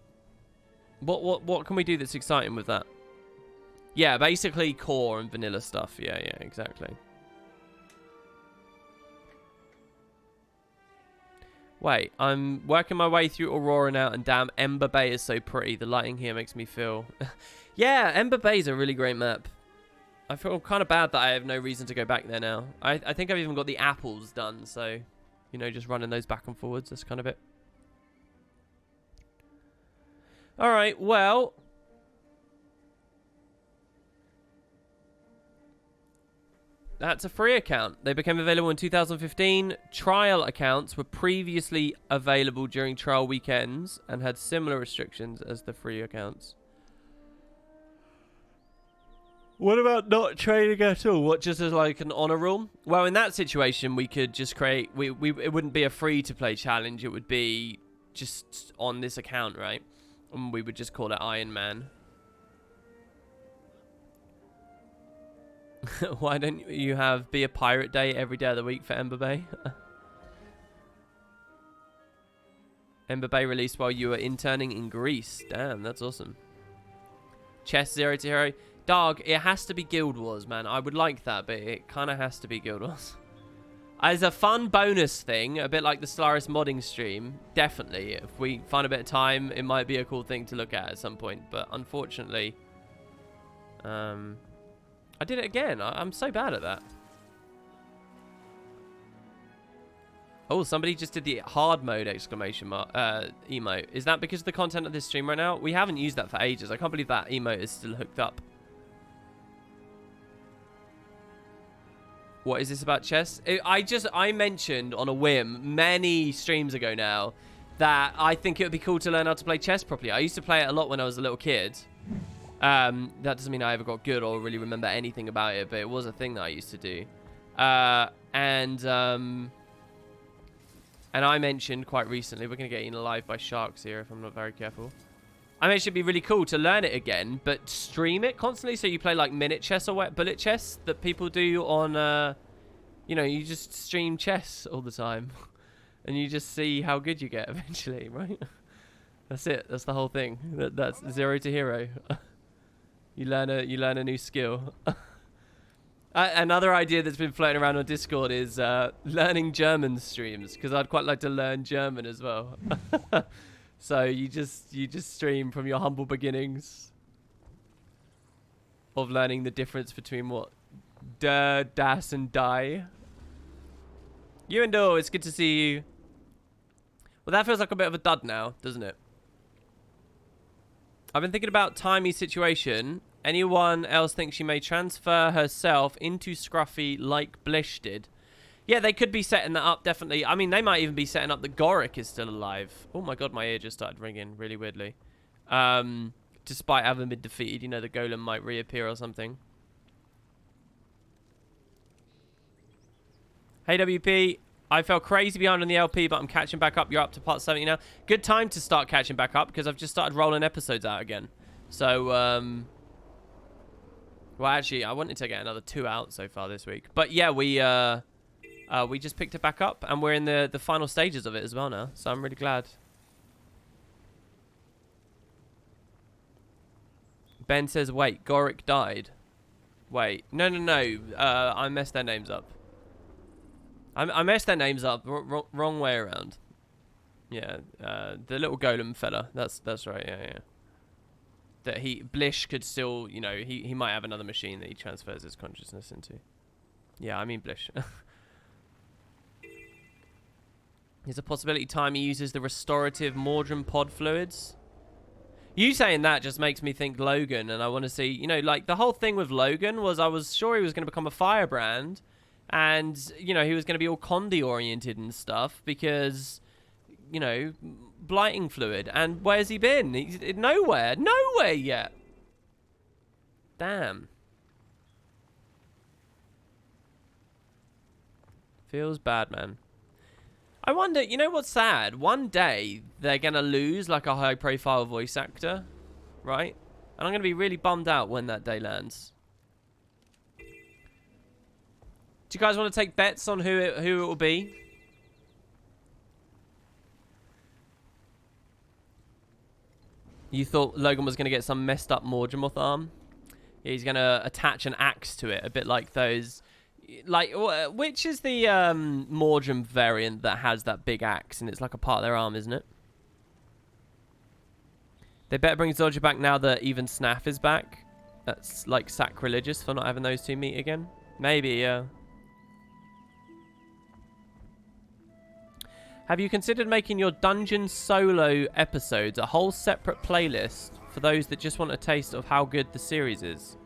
What can we do that's exciting with that? Yeah, basically core and vanilla stuff. Yeah, exactly. Wait, I'm working my way through Aurora now, and damn, Ember Bay is so pretty. The lighting here makes me feel... Yeah, Ember Bay is a really great map. I feel kind of bad that I have no reason to go back there now. I think I've even got the apples done, so, you know, just running those back and forwards, that's kind of it. Alright, well... That's a free account. They became available in 2015. Trial accounts were previously available during trial weekends and had similar restrictions as the free accounts. What about not trading at all? What, just as like an honor roll? Well, in that situation, we could just create... It wouldn't be a free-to-play challenge. It would be just on this account, right? And we would just call it Ironman. Why don't you be a pirate day every day of the week for Ember Bay? Ember Bay released while you were interning in Greece. Damn, that's awesome. Chess 0 to Hero. Dog, it has to be Guild Wars, man. I would like that, but it kind of has to be Guild Wars. As a fun bonus thing, a bit like the Stellaris modding stream, definitely. If we find a bit of time, it might be a cool thing to look at some point. But unfortunately, I did it again. I'm so bad at that. Oh, somebody just did the hard mode exclamation mark emote. Is that because of the content of this stream right now? We haven't used that for ages. I can't believe that emote is still hooked up. What is this about chess? I mentioned on a whim many streams ago now that I think it would be cool to learn how to play chess properly. I used to play it a lot when I was a little kid. That doesn't mean I ever got good or really remember anything about it, but it was a thing that I used to do. And I mentioned quite recently, we're going to get eaten alive by sharks here if I'm not very careful. I mentioned it'd be really cool to learn it again, but stream it constantly. So you play like minute chess or bullet chess that people do on, you know, you just stream chess all the time. And you just see how good you get eventually, right? That's it. That's the whole thing. That's 0 to hero. You learn a new skill. Another idea that's been floating around on Discord is learning German streams, because I'd quite like to learn German as well. So you just stream from your humble beginnings of learning the difference between what der, das, and die. You and Do, it's good to see you. Well, that feels like a bit of a dud now, doesn't it? I've been thinking about Timey's situation. Anyone else think she may transfer herself into Scruffy like Blish did? Yeah, they could be setting that up, definitely. I mean, they might even be setting up that Goric is still alive. Oh my god, my ear just started ringing really weirdly. Despite having been defeated, you know, the golem might reappear or something. Hey, WP. I fell crazy behind on the LP, but I'm catching back up. You're up to part 70 now. Good time to start catching back up, because I've just started rolling episodes out again. So, well, actually, I wanted to get another 2 out so far this week. But yeah, we just picked it back up, and we're in the final stages of it as well now. So I'm really glad. Ben says, wait, Goric died. Wait, no. I messed their names up. I messed their names up. Wrong way around. Yeah, the little golem fella. That's right. Yeah. That Blish could still, you know, he might have another machine that he transfers his consciousness into. Yeah, I mean Blish. There's a possibility Timey uses the restorative Mordrum pod fluids. You saying that just makes me think Logan, and I want to see, you know, like the whole thing with Logan was I was sure he was going to become a firebrand, and, you know, he was going to be all Condi oriented and stuff because, you know, blighting fluid. And where's he been? He's nowhere yet. Damn. Feels bad, man. I wonder, you know what's sad? One day, they're going to lose, like, a high-profile voice actor, right? And I'm going to be really bummed out when that day lands. Do you guys want to take bets on who it will be? You thought Logan was going to get some messed up Morgemoth arm? Yeah, he's going to attach an axe to it, a bit like those... Like, which is the Mordrum variant that has that big axe, and it's like a part of their arm, isn't it? They better bring Zodja back now that even Snaff is back. That's, like, sacrilegious for not having those two meet again. Maybe, yeah. Have you considered making your dungeon solo episodes a whole separate playlist for those that just want a taste of how good the series is?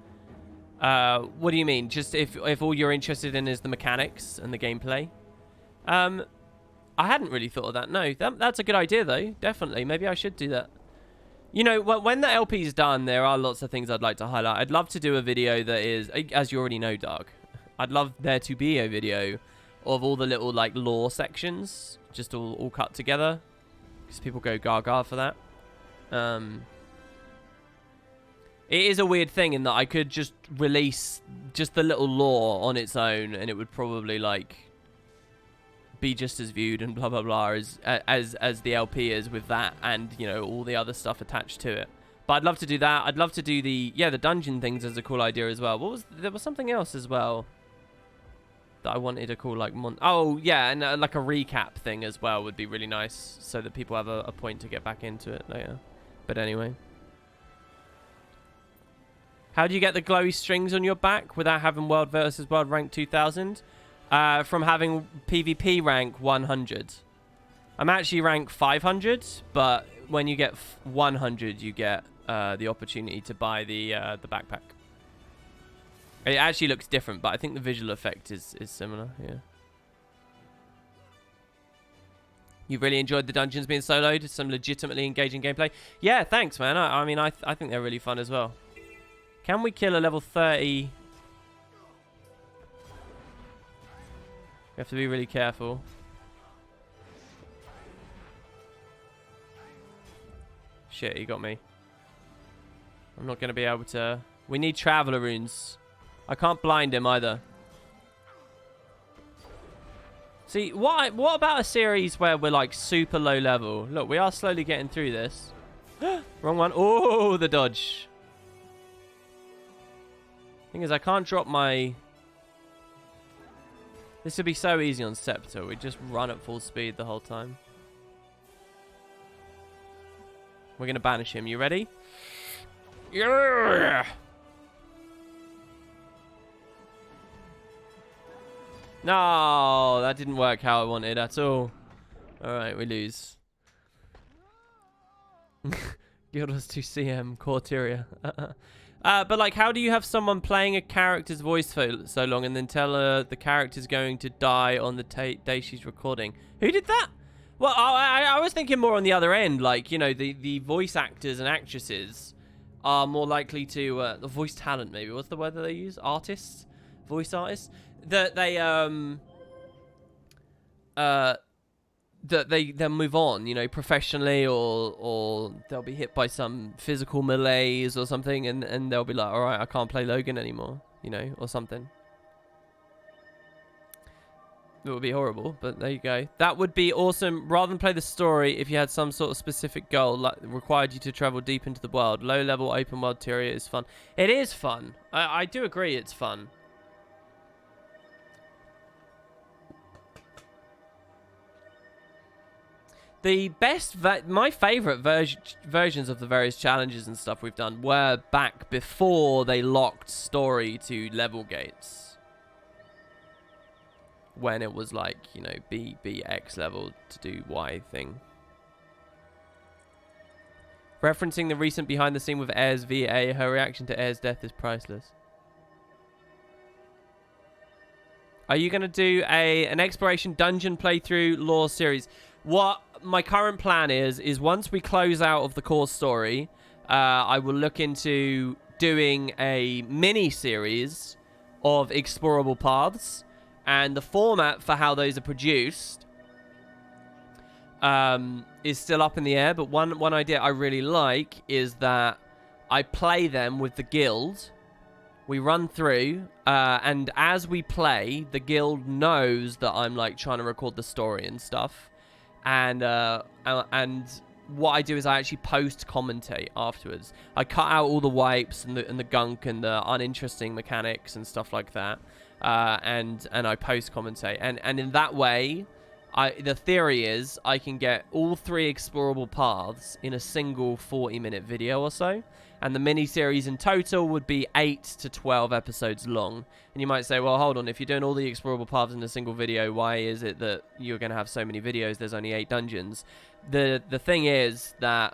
What do you mean? Just if all you're interested in is the mechanics and the gameplay? I hadn't really thought of that. No, that's a good idea, though. Definitely. Maybe I should do that. You know, when the LP is done, there are lots of things I'd like to highlight. I'd love to do a video that is, as you already know, Doug. I'd love there to be a video of all the little, like, lore sections, just all cut together. Because people go gaga for that. It is a weird thing in that I could just release just the little lore on its own, and it would probably, like, be just as viewed and blah blah blah as the LP is with that, and, you know, all the other stuff attached to it. But I'd love to do that. I'd love to do the dungeon things as a cool idea as well. There was something else as well that I wanted to call, like, oh yeah, and like a recap thing as well would be really nice, so that people have a point to get back into it later. But anyway. How do you get the glowy strings on your back without having World versus World rank 2000? From having PvP rank 100. I'm actually rank 500, but when you get 100, you get the opportunity to buy the backpack. It actually looks different, but I think the visual effect is similar, yeah. You really enjoyed the dungeons being soloed? Some legitimately engaging gameplay? Yeah, thanks, man. I mean, I think they're really fun as well. Can we kill a level 30? We have to be really careful. Shit, he got me. I'm not going to be able to... We need Traveler runes. I can't blind him either. See, what about a series where we're like super low level? Look, we are slowly getting through this. Wrong one. Oh, the dodge. Thing is, I can't drop my... This would be so easy on Scepter. We just run at full speed the whole time. We're going to banish him. You ready? Yeah! No, that didn't work how I wanted at all. Alright, we lose. Guilders 2CM, Corteria. But like, how do you have someone playing a character's voice for so long and then tell her the character's going to die on the day she's recording? Who did that? Well, I was thinking more on the other end. Like, you know, the voice actors and actresses are more likely to... the voice talent, maybe. What's the word that they use? Artists? Voice artists? That they'll move on, you know, professionally, or they'll be hit by some physical malaise or something, and they'll be like, all right, I can't play Logan anymore, you know, or something. It would be horrible, but there you go. That would be awesome. Rather than play the story, if you had some sort of specific goal like required you to travel deep into the world. Low level open world Tyria is fun. It is fun. I do agree it's fun. The best, my favorite versions of the various challenges and stuff we've done were back before they locked story to level gates. When it was like, you know, be X level to do Y thing. Referencing the recent behind the scene with Air's VA, her reaction to Air's death is priceless. Are you going to do an exploration dungeon playthrough lore series? What my current plan is once we close out of the core story, I will look into doing a mini-series of explorable paths, and the format for how those are produced is still up in the air, but one idea I really like is that I play them with the guild. We run through, and as we play, the guild knows that I'm like trying to record the story and stuff. And what I do is I actually post commentate afterwards. I cut out all the wipes and the gunk and the uninteresting mechanics and stuff like that, and I post commentate. And in that way, the theory is I can get all 3 explorable paths in a single 40-minute video or so. And the mini-series in total would be 8 to 12 episodes long. And you might say, well, hold on, if you're doing all the explorable paths in a single video, why is it that you're going to have so many videos? There's only 8 dungeons. The thing is that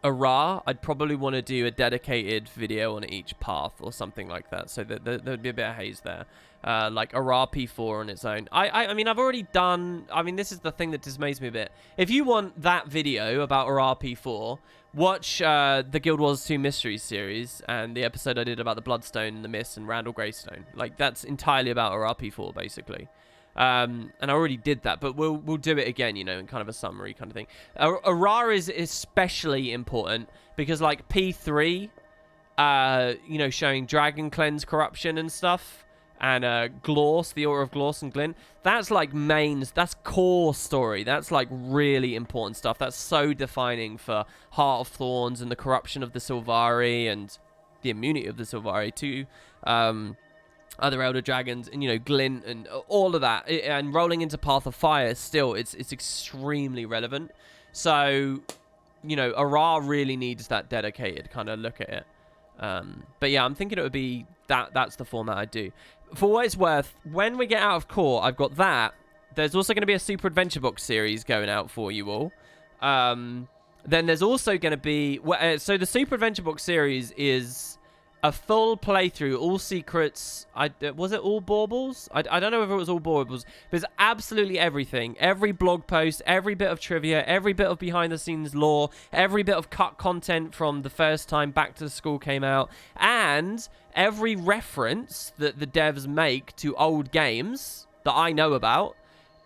I'd probably want to do a dedicated video on each path or something like that, so that there'd be a bit of haze there. Like P4 on its own. I mean, I've already done... I mean, this is the thing that dismays me a bit. If you want that video about P4, watch the Guild Wars 2 Mysteries series and the episode I did about the Bloodstone and the Mist and Randall Greystone. Like, that's entirely about P4, basically. And I already did that, but we'll do it again, you know, in kind of a summary kind of thing. Is especially important because, like, P3, you know, showing Dragon Cleanse corruption and stuff, and Glorse, the Aura of Glorse and Glint, that's like that's core story. That's like really important stuff. That's so defining for Heart of Thorns and the corruption of the Sylvari and the immunity of the Sylvari to other Elder Dragons, and, you know, Glint and all of that, and rolling into Path of Fire still, it's extremely relevant. So, you know, Ara really needs that dedicated kind of look at it. But yeah, I'm thinking it would be that's the format I do. For what it's worth, when we get out of core, I've got that. There's also going to be a Super Adventure Box series going out for you all. Then there's also going to be... so the Super Adventure Box series is a full playthrough, all secrets. Was it all baubles? I don't know if it was all baubles, but it's absolutely everything. Every blog post, every bit of trivia, every bit of behind-the-scenes lore, every bit of cut content from the first time Back to School came out, and every reference that the devs make to old games that I know about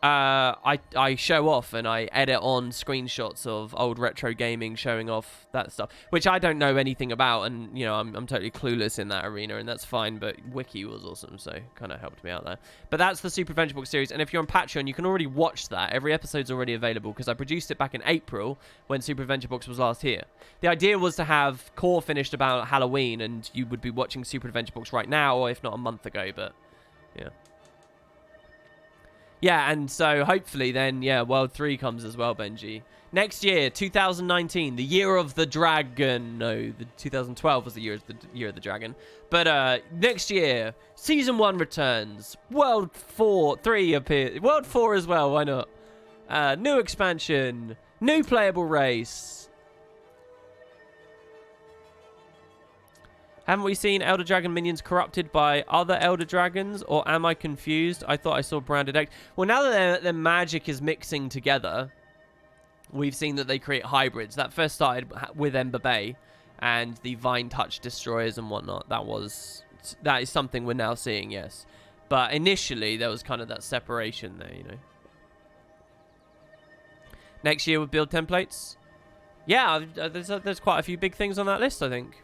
I show off and I edit on screenshots of old retro gaming, showing off that stuff, which I don't know anything about, and you know I'm totally clueless in that arena, and that's fine. But Wiki was awesome, so kind of helped me out there. But that's the Super Adventure Book series, and if you're on Patreon, you can already watch that. Every episode's already available because I produced it back in April when Super Adventure Books was last here. The idea was to have Core finished about Halloween, and you would be watching Super Adventure Books right now, or if not a month ago. But yeah. Yeah, and so hopefully then, yeah, World 3 comes as well, Benji. Next year, 2019, the year of the dragon. No, the 2012 was the year of the dragon. But next year, Season 1 returns. World 3 appears. World 4 as well, why not? New expansion. New playable race. Haven't we seen Elder Dragon minions corrupted by other Elder Dragons? Or am I confused? I thought I saw branded X. Well, now that their magic is mixing together, we've seen that they create hybrids. That first started with Ember Bay and the Vine Touch Destroyers and whatnot. That is something we're now seeing, yes. But initially, there was kind of that separation there, you know. Next year with build templates? Yeah, there's quite a few big things on that list, I think.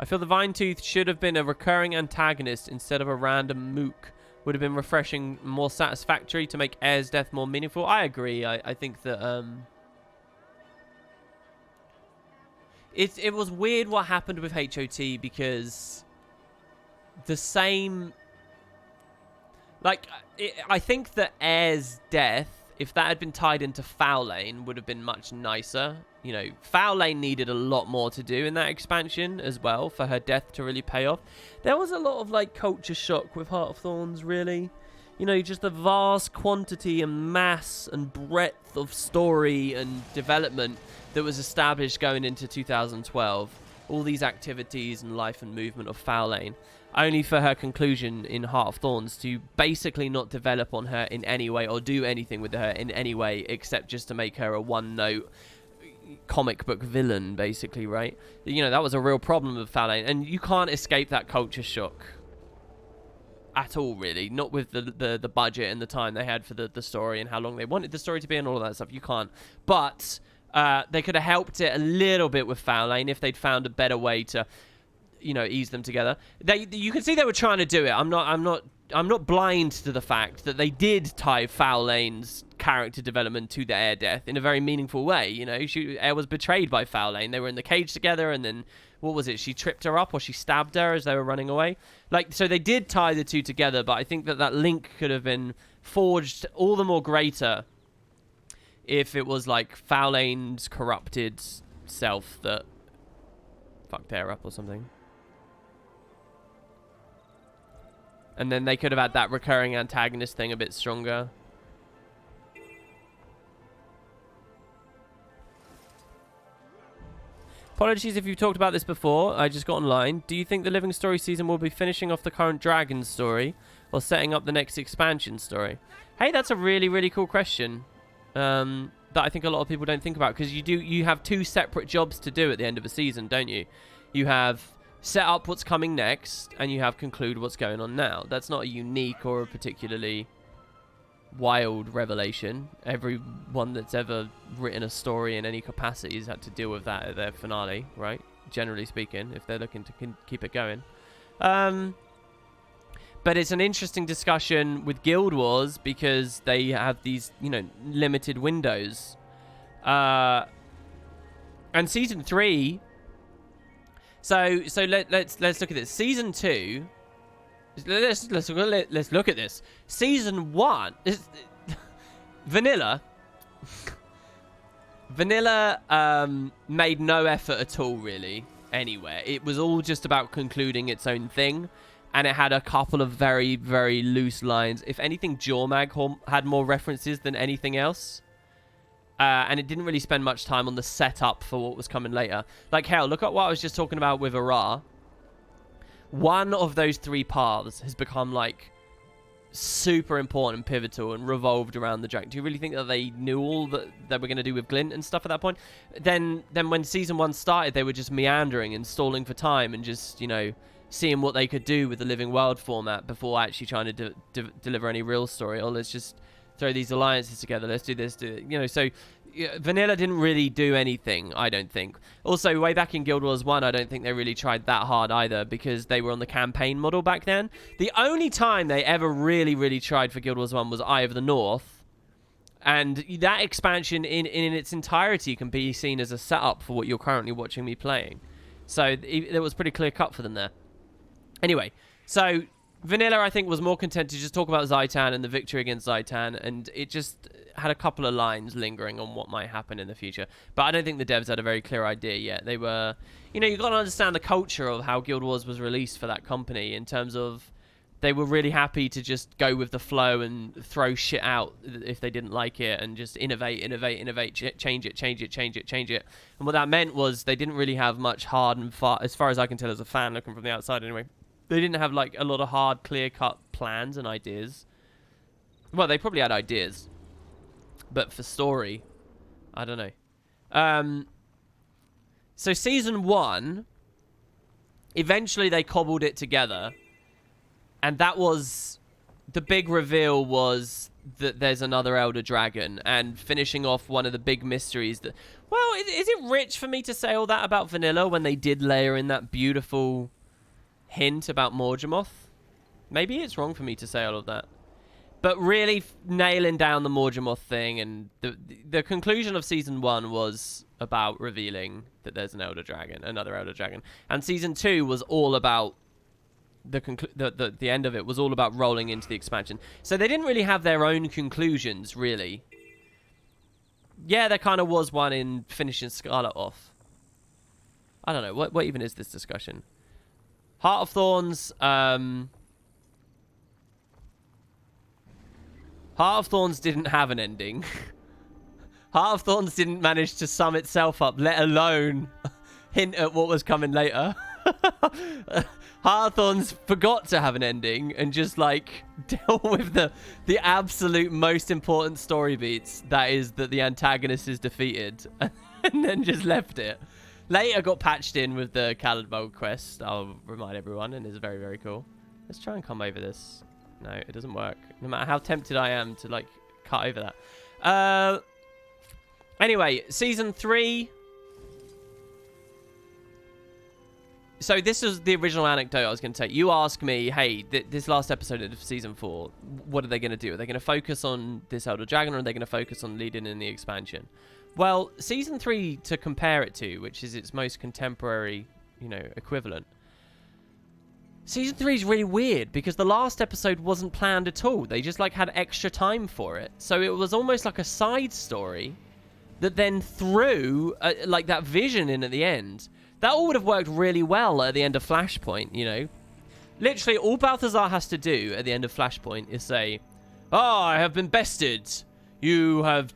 I feel the Vine Tooth should have been a recurring antagonist instead of a random mook. Would have been refreshing, more satisfactory to make Air's death more meaningful. I agree. I think that it was weird what happened with HOT because the same... Like, I think that Air's death, if that had been tied into Foul Lane, would have been much nicer. You know, Foul Lane needed a lot more to do in that expansion as well for her death to really pay off. There was a lot of, like, culture shock with Heart of Thorns, really. You know, just the vast quantity and mass and breadth of story and development that was established going into 2012. All these activities and life and movement of Foul Lane. Only for her conclusion in Heart of Thorns to basically not develop on her in any way or do anything with her in any way except just to make her a one-note comic book villain, basically, right? You know, that was a real problem with Foul Lane, and you can't escape that culture shock at all, really. Not with the budget and the time they had for the story and how long they wanted the story to be and all of that stuff. You can't. But they could have helped it a little bit with Foul Lane if they'd found a better way to, you know, ease them together. You can see they were trying to do it. I'm not blind to the fact that they did tie Foul Lane's character development to the Air death in a very meaningful way. You know, Air was betrayed by Foul Lane. They were in the cage together, and then what was it? She tripped her up, or she stabbed her as they were running away. Like, so they did tie the two together, but I think that link could have been forged all the more greater if it was like Foul Lane's corrupted self that fucked Air up or something. And then they could have had that recurring antagonist thing a bit stronger. Apologies if you've talked about this before. I just got online. Do you think the Living Story season will be finishing off the current Dragon story or setting up the next expansion story? Hey, that's a really, really cool question that I think a lot of people don't think about, because you have two separate jobs to do at the end of a season, don't you? You have set up what's coming next, and you have conclude what's going on now. That's not a unique or a particularly wild revelation. Everyone that's ever written a story in any capacity has had to deal with that at their finale, right? Generally speaking, if they're looking to keep it going. But it's an interesting discussion with Guild Wars because they have these, you know, limited windows. And Season 3... So let's look at this. Season 2. Let's look at this. Season 1 is Vanilla. Vanilla made no effort at all, really, anywhere. It was all just about concluding its own thing, and it had a couple of very, very loose lines. If anything, Jormag had more references than anything else. And it didn't really spend much time on the setup for what was coming later. Like, hell, look at what I was just talking about with Ara. One of those three paths has become, like, super important and pivotal and revolved around the dragon. Do you really think that they knew all that they were going to do with Glint and stuff at that point? Then when Season 1 started, they were just meandering and stalling for time and just, you know, seeing what they could do with the Living World format before actually trying to deliver any real story. Or let's just throw these alliances together. Let's do this, so Vanilla didn't really do anything, I don't think. Also, way back in Guild Wars 1, I don't think they really tried that hard either, because they were on the campaign model back then. The only time they ever really tried for Guild Wars 1 was Eye of the North. And that expansion in its entirety can be seen as a setup for what you're currently watching me playing. So it was pretty clear cut for them there. Anyway, so Vanilla, I think, was more content to just talk about Zaitan and the victory against Zaitan, and it just had a couple of lines lingering on what might happen in the future. But I don't think the devs had a very clear idea yet. They were, you've got to understand the culture of how Guild Wars was released for that company, in terms of they were really happy to just go with the flow and throw shit out if they didn't like it, and just innovate, change it. And what that meant was they didn't really have much hard and as far as I can tell as a fan looking from the outside anyway, they didn't have like a lot of hard, clear-cut plans and ideas. Well, they probably had ideas, but for story, I don't know. So season 1, eventually they cobbled it together, and that was the big reveal, was that there's another Elder Dragon, and finishing off one of the big mysteries that, well, is it rich for me to say all that about Vanilla when they did layer in that beautiful hint about Morgemoth? Maybe it's wrong for me to say all of that. But really nailing down the Morgemoth thing, and the conclusion of season 1 was about revealing that there's an Elder Dragon, another Elder Dragon. And season 2 was all about the end of it was all about rolling into the expansion. So they didn't really have their own conclusions, really. Yeah, there kind of was one in finishing Scarlet off. I don't know. What even is this discussion? Heart of Thorns, Heart of Thorns didn't have an ending. Heart of Thorns didn't manage to sum itself up, let alone hint at what was coming later. Heart of Thorns forgot to have an ending and just like deal with the absolute most important story beats. That is that the antagonist is defeated, and then just left it. Later got patched in with the Khalid quest, I'll remind everyone, and it's very, very cool. Let's try and come over this. No, it doesn't work. No matter how tempted I am to, like, cut over that. Anyway, Season 3. So this is the original anecdote I was going to take. You ask me, hey, this last episode of Season 4, what are they going to do? Are they going to focus on this Elder Dragon, or are they going to focus on leading in the expansion? Well, Season 3, to compare it to, which is its most contemporary, equivalent, Season 3 is really weird because the last episode wasn't planned at all. They just, like, had extra time for it. So it was almost like a side story that then threw, like, that vision in at the end. That all would have worked really well at the end of Flashpoint, Literally, all Balthazar has to do at the end of Flashpoint is say, I have been bested. You have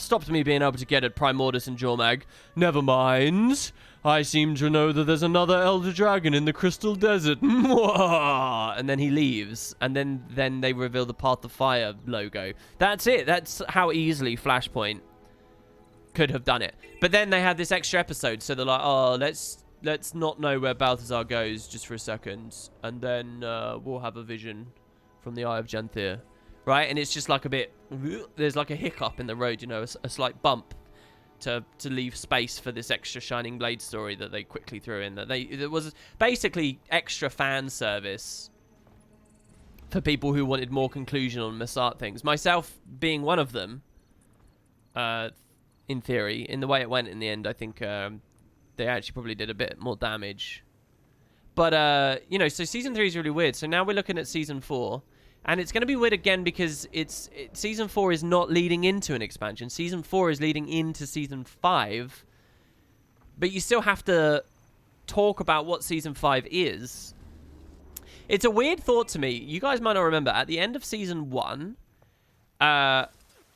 stopped me being able to get at Primordus and Jormag. Never mind. I seem to know that there's another Elder Dragon in the Crystal Desert. And then he leaves. And then they reveal the Path of Fire logo. That's it. That's how easily Flashpoint could have done it. But then they had this extra episode. So they're like, let's not know where Balthazar goes just for a second. And then we'll have a vision from the Eye of Janthir. Right? And it's just like a bit... There's like a hiccup in the road, a slight bump. To leave space for this extra Shining Blade story that they quickly threw in. It was basically extra fan service for people who wanted more conclusion on Massart things. Myself being one of them, in theory. In the way it went in the end, I think they actually probably did a bit more damage. But, so Season 3 is really weird. So now we're looking at Season 4. And it's going to be weird again because Season 4 is not leading into an expansion. Season 4 is leading into Season 5. But you still have to talk about what Season 5 is. It's a weird thought to me. You guys might not remember. At the end of Season 1,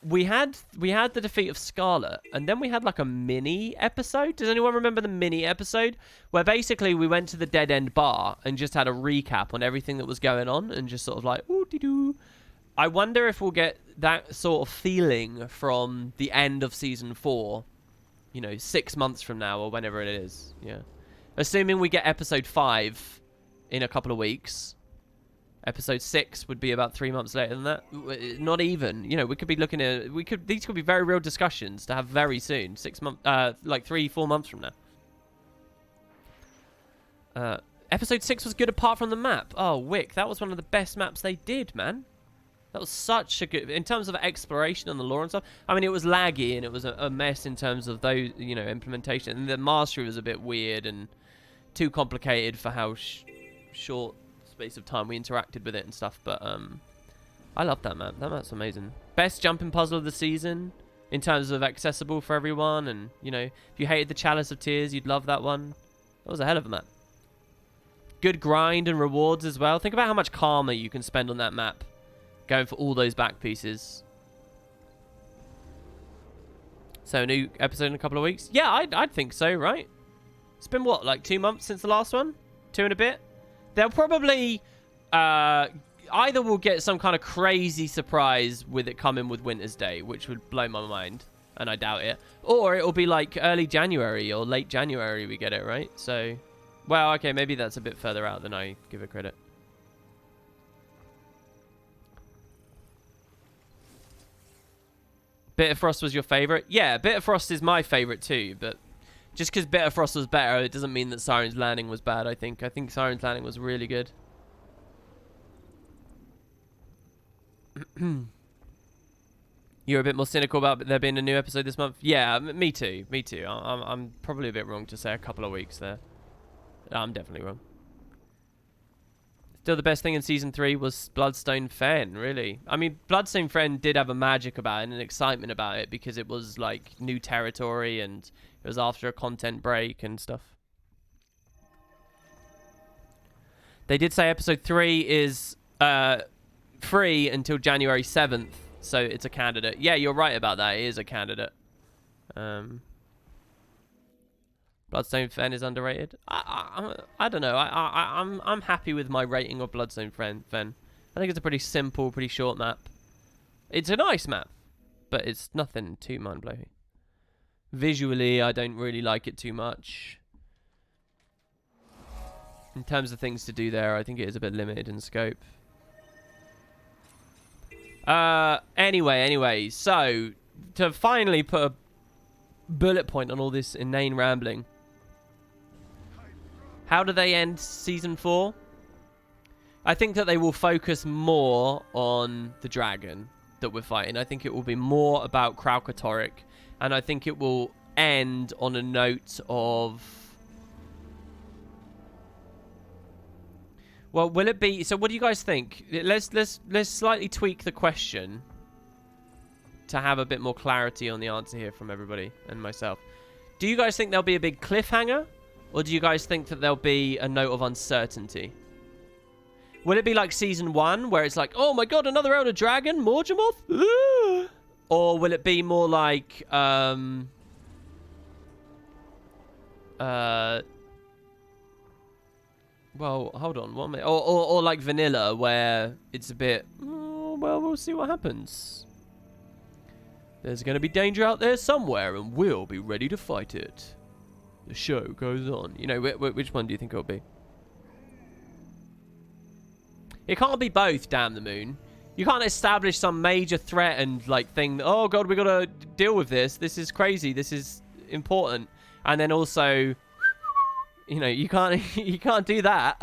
we had the defeat of Scarlet. And then we had like a mini episode. Does anyone remember the mini episode? Where basically we went to the Dead End Bar and just had a recap on everything that was going on. And just sort of like, ooh-dee-doo. I wonder if we'll get that sort of feeling from the end of Season 4. 6 months from now or whenever it is. Yeah. Assuming we get Episode 5 in a couple of weeks. Episode 6 would be about 3 months later than that. Not even. You know, we could be looking at... These could be very real discussions to have very soon. 6 months... like 3-4 months from now. Episode 6 was good apart from the map. Oh, Wick. That was one of the best maps they did, man. That was such a good... In terms of exploration and the lore and stuff. I mean, it was laggy and it was a mess in terms of those, you know, implementation. And the mastery was a bit weird and too complicated for how short space of time we interacted with it and stuff. But I love that map. That map's amazing. Best jumping puzzle of the season in terms of accessible for everyone. And, you know, if you hated the Chalice of Tears, you'd love that one. That was a hell of a map. Good grind and rewards as well. Think about how much karma you can spend on that map. Going for all those back pieces. So, a new episode in a couple of weeks? Yeah, I'd think so, right? It's been, what, like 2 months since the last one? 2 and a bit? They'll probably... either we'll get some kind of crazy surprise with it coming with Winter's Day, which would blow my mind, and I doubt it. Or it'll be like early January or late January we get it, right? So, well, okay, maybe that's a bit further out than I give it credit. Bitterfrost was your favorite? Yeah, Bitterfrost is my favorite too, but just because Bitterfrost was better, it doesn't mean that Siren's Landing was bad, I think. I think Siren's Landing was really good. You're a bit more cynical about there being a new episode this month? Yeah, me too. Me too. I'm probably a bit wrong to say a couple of weeks there. I'm definitely wrong. Still, the best thing in Season 3 was Bloodstone Fen, really. I mean, Bloodstone Fen did have a magic about it and an excitement about it because it was, like, new territory and it was after a content break and stuff. They did say Episode 3 is free until January 7th, so it's a candidate. Yeah, you're right about that. It is a candidate. Bloodstone Fen is underrated. I don't know. I'm happy with my rating of Bloodstone Fen. I think it's a pretty simple, pretty short map. It's a nice map, but it's nothing too mind-blowing. Visually, I don't really like it too much. In terms of things to do there, I think it is a bit limited in scope. Anyway, so to finally put a bullet point on all this inane rambling. How do they end Season 4? I think that they will focus more on the dragon that we're fighting. I think it will be more about Kralkatorrik. And I think it will end on a note of... Well, will it be... So what do you guys think? Let's slightly tweak the question to have a bit more clarity on the answer here from everybody and myself. Do you guys think there'll be a big cliffhanger? Or do you guys think that there'll be a note of uncertainty? Will it be like Season 1, where it's like, oh my god, another Elder Dragon? Morgemoth? Or will it be more like, well, hold on, 1 minute. Or like Vanilla, where it's a bit, oh, well, we'll see what happens. There's going to be danger out there somewhere, and we'll be ready to fight it. The show goes on. You know, which one do you think it'll be? It can't be both, damn the moon. You can't establish some major threat and, like, thing. Oh, God, we got to deal with this. This is crazy. This is important. And then also, you know, you can't you can't do that.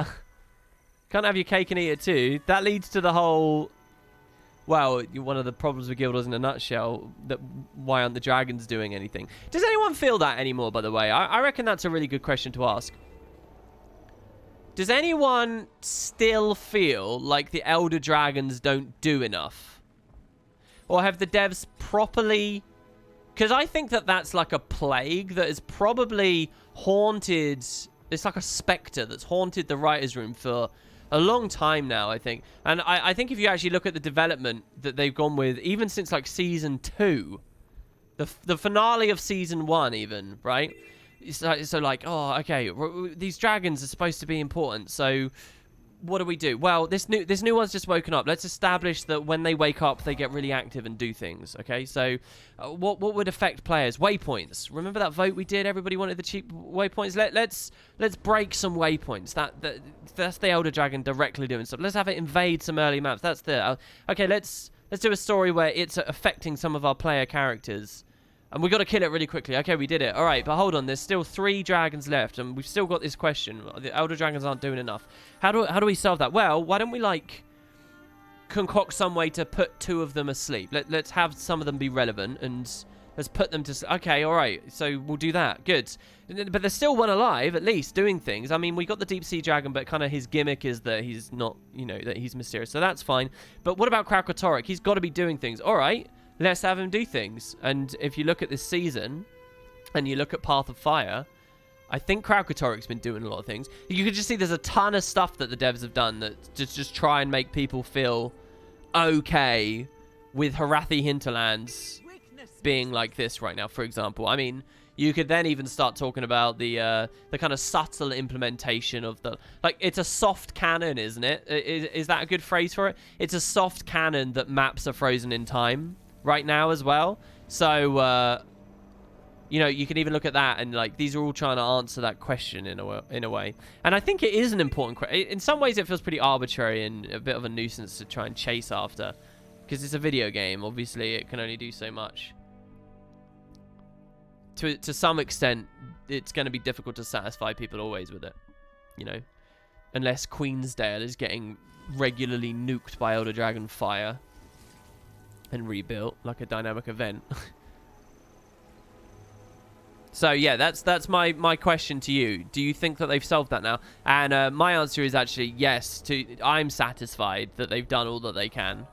Can't have your cake and eat it too. That leads to the whole... Well, one of the problems with Guild Wars in a nutshell, that why aren't the dragons doing anything? Does anyone feel that anymore, by the way? I reckon that's a really good question to ask. Does anyone still feel like the Elder Dragons don't do enough? Or have the devs properly... Because I think that that's like a plague that is probably haunted... It's like a spectre that's haunted the writer's room for... a long time now, I think. And I think if you actually look at the development that they've gone with, even since like Season 2, the finale of Season 1 even, right? So like, oh, okay, these dragons are supposed to be important. So what do we do? Well, this new one's just woken up. Let's establish that when they wake up, they get really active and do things. Okay, so what would affect players? Waypoints. Remember that vote we did? Everybody wanted the cheap waypoints. Let's break some waypoints. That's the Elder Dragon directly doing stuff. Let's have it invade some early maps. That's the okay. Let's do a story where it's affecting some of our player characters. And we got to kill it really quickly. Okay, we did it. All right, but hold on. There's still 3 dragons left, and we've still got this question. The Elder Dragons aren't doing enough. How do we solve that? Well, why don't we, like, concoct some way to put 2 of them asleep? Let's have some of them be relevant, and let's put them to... Okay, all right. So we'll do that. Good. But there's still one alive, at least, doing things. I mean, we got the Deep Sea Dragon, but kind of his gimmick is that he's not, you know, that he's mysterious. So that's fine. But what about Kralkatorrik? He's got to be doing things. All right. Let's have him do things. And if you look at this season, and you look at Path of Fire, I think Kralkatorrik's been doing a lot of things. You can just see there's a ton of stuff that the devs have done that just try and make people feel okay with Harathi Hinterlands being like this right now, for example. I mean, you could then even start talking about the kind of subtle implementation of the... Like, it's a soft canon, isn't it? Is that a good phrase for it? It's a soft canon that maps are frozen in time right now as well. So, you know, you can even look at that and, like, these are all trying to answer that question in a way. And I think it is an important question. In some ways, it feels pretty arbitrary and a bit of a nuisance to try and chase after. Because it's a video game. Obviously, it can only do so much. To some extent, it's going to be difficult to satisfy people always with it. You know? Unless Queensdale is getting regularly nuked by Elder Dragon Fire. And rebuilt like a dynamic event. So yeah, that's my question to you. Do you think that they've solved that now? And my answer is actually yes. I'm satisfied that they've done all that they can.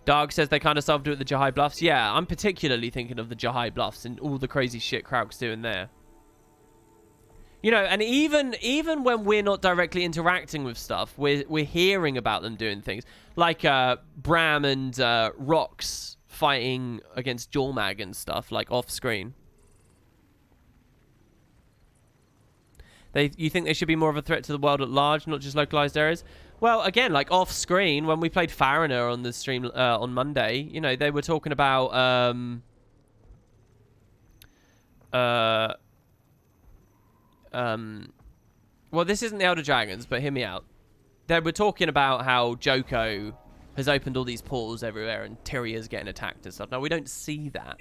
Dark says they kind of solved it with the Jahai Bluffs. Yeah, I'm particularly thinking of the Jahai Bluffs and all the crazy shit Krauk's doing there. You know, and even when we're not directly interacting with stuff, we're hearing about them doing things. Like Bram and Rox fighting against Jormag and stuff, like off-screen. You think they should be more of a threat to the world at large, not just localized areas? Well, again, like off-screen, when we played Fariner on the stream on Monday, you know, they were talking about... well, this isn't the Elder Dragons, but hear me out. They were talking about how Joko has opened all these portals everywhere and Tyria's getting attacked and stuff. Now, we don't see that,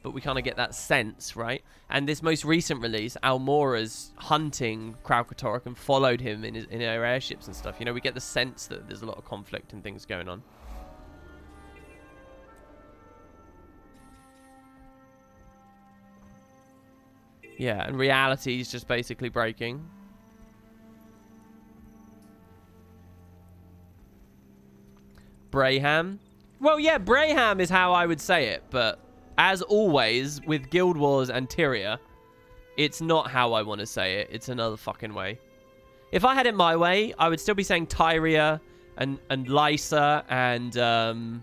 but we kind of get that sense, right? And this most recent release, Almora's hunting Kralkatorrik and followed him in her airships and stuff. You know, we get the sense that there's a lot of conflict and things going on. Yeah, and reality is just basically breaking. Braham? Well, yeah, Braham is how I would say it, but as always, with Guild Wars and Tyria, it's not how I want to say it. It's another fucking way. If I had it my way, I would still be saying Tyria and Lysa and...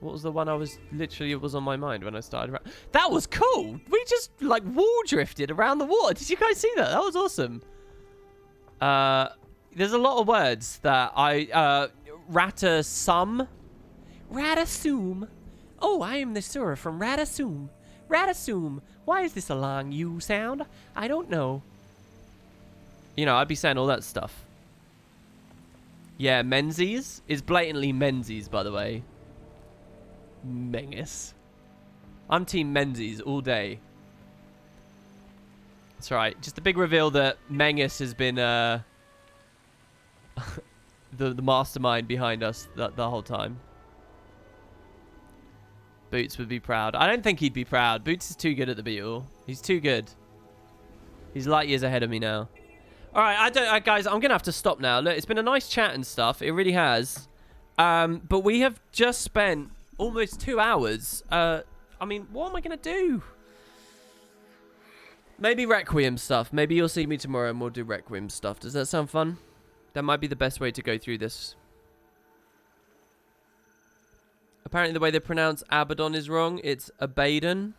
what was the one I was... Literally, it was on my mind when I started. That was cool! We just, like, wall drifted around the water. Did you guys see that? That was awesome. There's a lot of words that I... Ratasum. Ratasum. Oh, I am the Sura from Ratasum. Ratasum. Why is this a long U sound? I don't know. You know, I'd be saying all that stuff. Yeah, Menzies is blatantly Menzies, by the way. Mengus. I'm Team Menzies all day. That's right. Just the big reveal that Mengus has been the mastermind behind us the whole time. Boots would be proud. I don't think he'd be proud. Boots is too good at the Beetle. He's too good. He's light years ahead of me now. All right, guys, I'm gonna have to stop now. Look, it's been a nice chat and stuff. It really has. But we have just spent almost 2 hours. I mean, what am I gonna do? Maybe Requiem stuff. Maybe you'll see me tomorrow and we'll do Requiem stuff. Does that sound fun? That might be the best way to go through this. Apparently the way they pronounce Abaddon is wrong. It's Abaddon.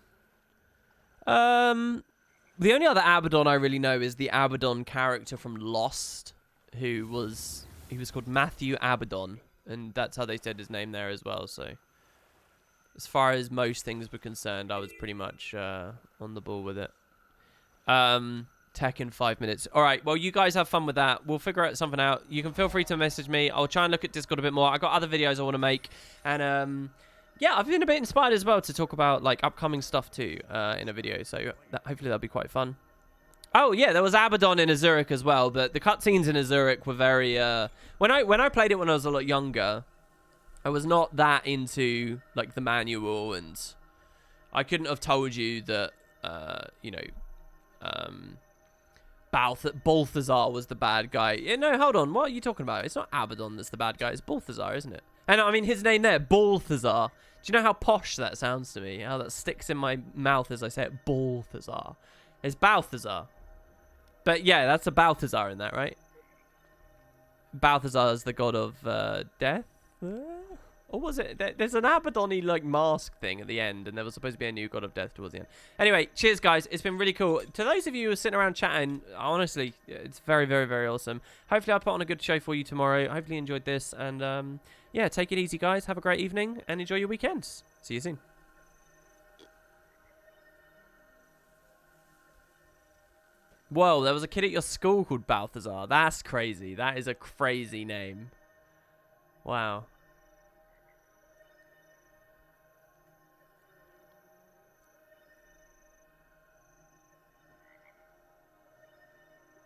The only other Abaddon I really know is the Abaddon character from Lost, he was called Matthew Abaddon, and that's how they said his name there as well. So, as far as most things were concerned, I was pretty much on the ball with it. Tech in 5 minutes. All right, well, you guys have fun with that. We'll figure out something out. You can feel free to message me. I'll try and look at Discord a bit more. I got other videos I want to make, and yeah, I've been a bit inspired as well to talk about like upcoming stuff too in a video. So hopefully that'll be quite fun. Oh yeah, there was Abaddon in Azuric as well, but the cutscenes in Azuric were very. When I played it when I was a lot younger, I was not that into like the manual, and I couldn't have told you that you know, Balthazar was the bad guy. Yeah, no, hold on, what are you talking about? It's not Abaddon that's the bad guy. It's Balthazar, isn't it? And I mean his name there, Balthazar. Do you know how posh that sounds to me? How that sticks in my mouth as I say it, Balthazar. It's Balthazar. But yeah, that's a Balthazar in that, right? Balthazar is the god of death? Or was it? There's an Abaddon-y like mask thing at the end, and there was supposed to be a new god of death towards the end. Anyway, cheers guys. It's been really cool. To those of you who are sitting around chatting, honestly, it's very, very, very awesome. Hopefully I'll put on a good show for you tomorrow. Hopefully you enjoyed this, and yeah, take it easy guys. Have a great evening, and enjoy your weekends. See you soon. Whoa, there was a kid at your school called Balthazar. That's crazy. That is a crazy name. Wow.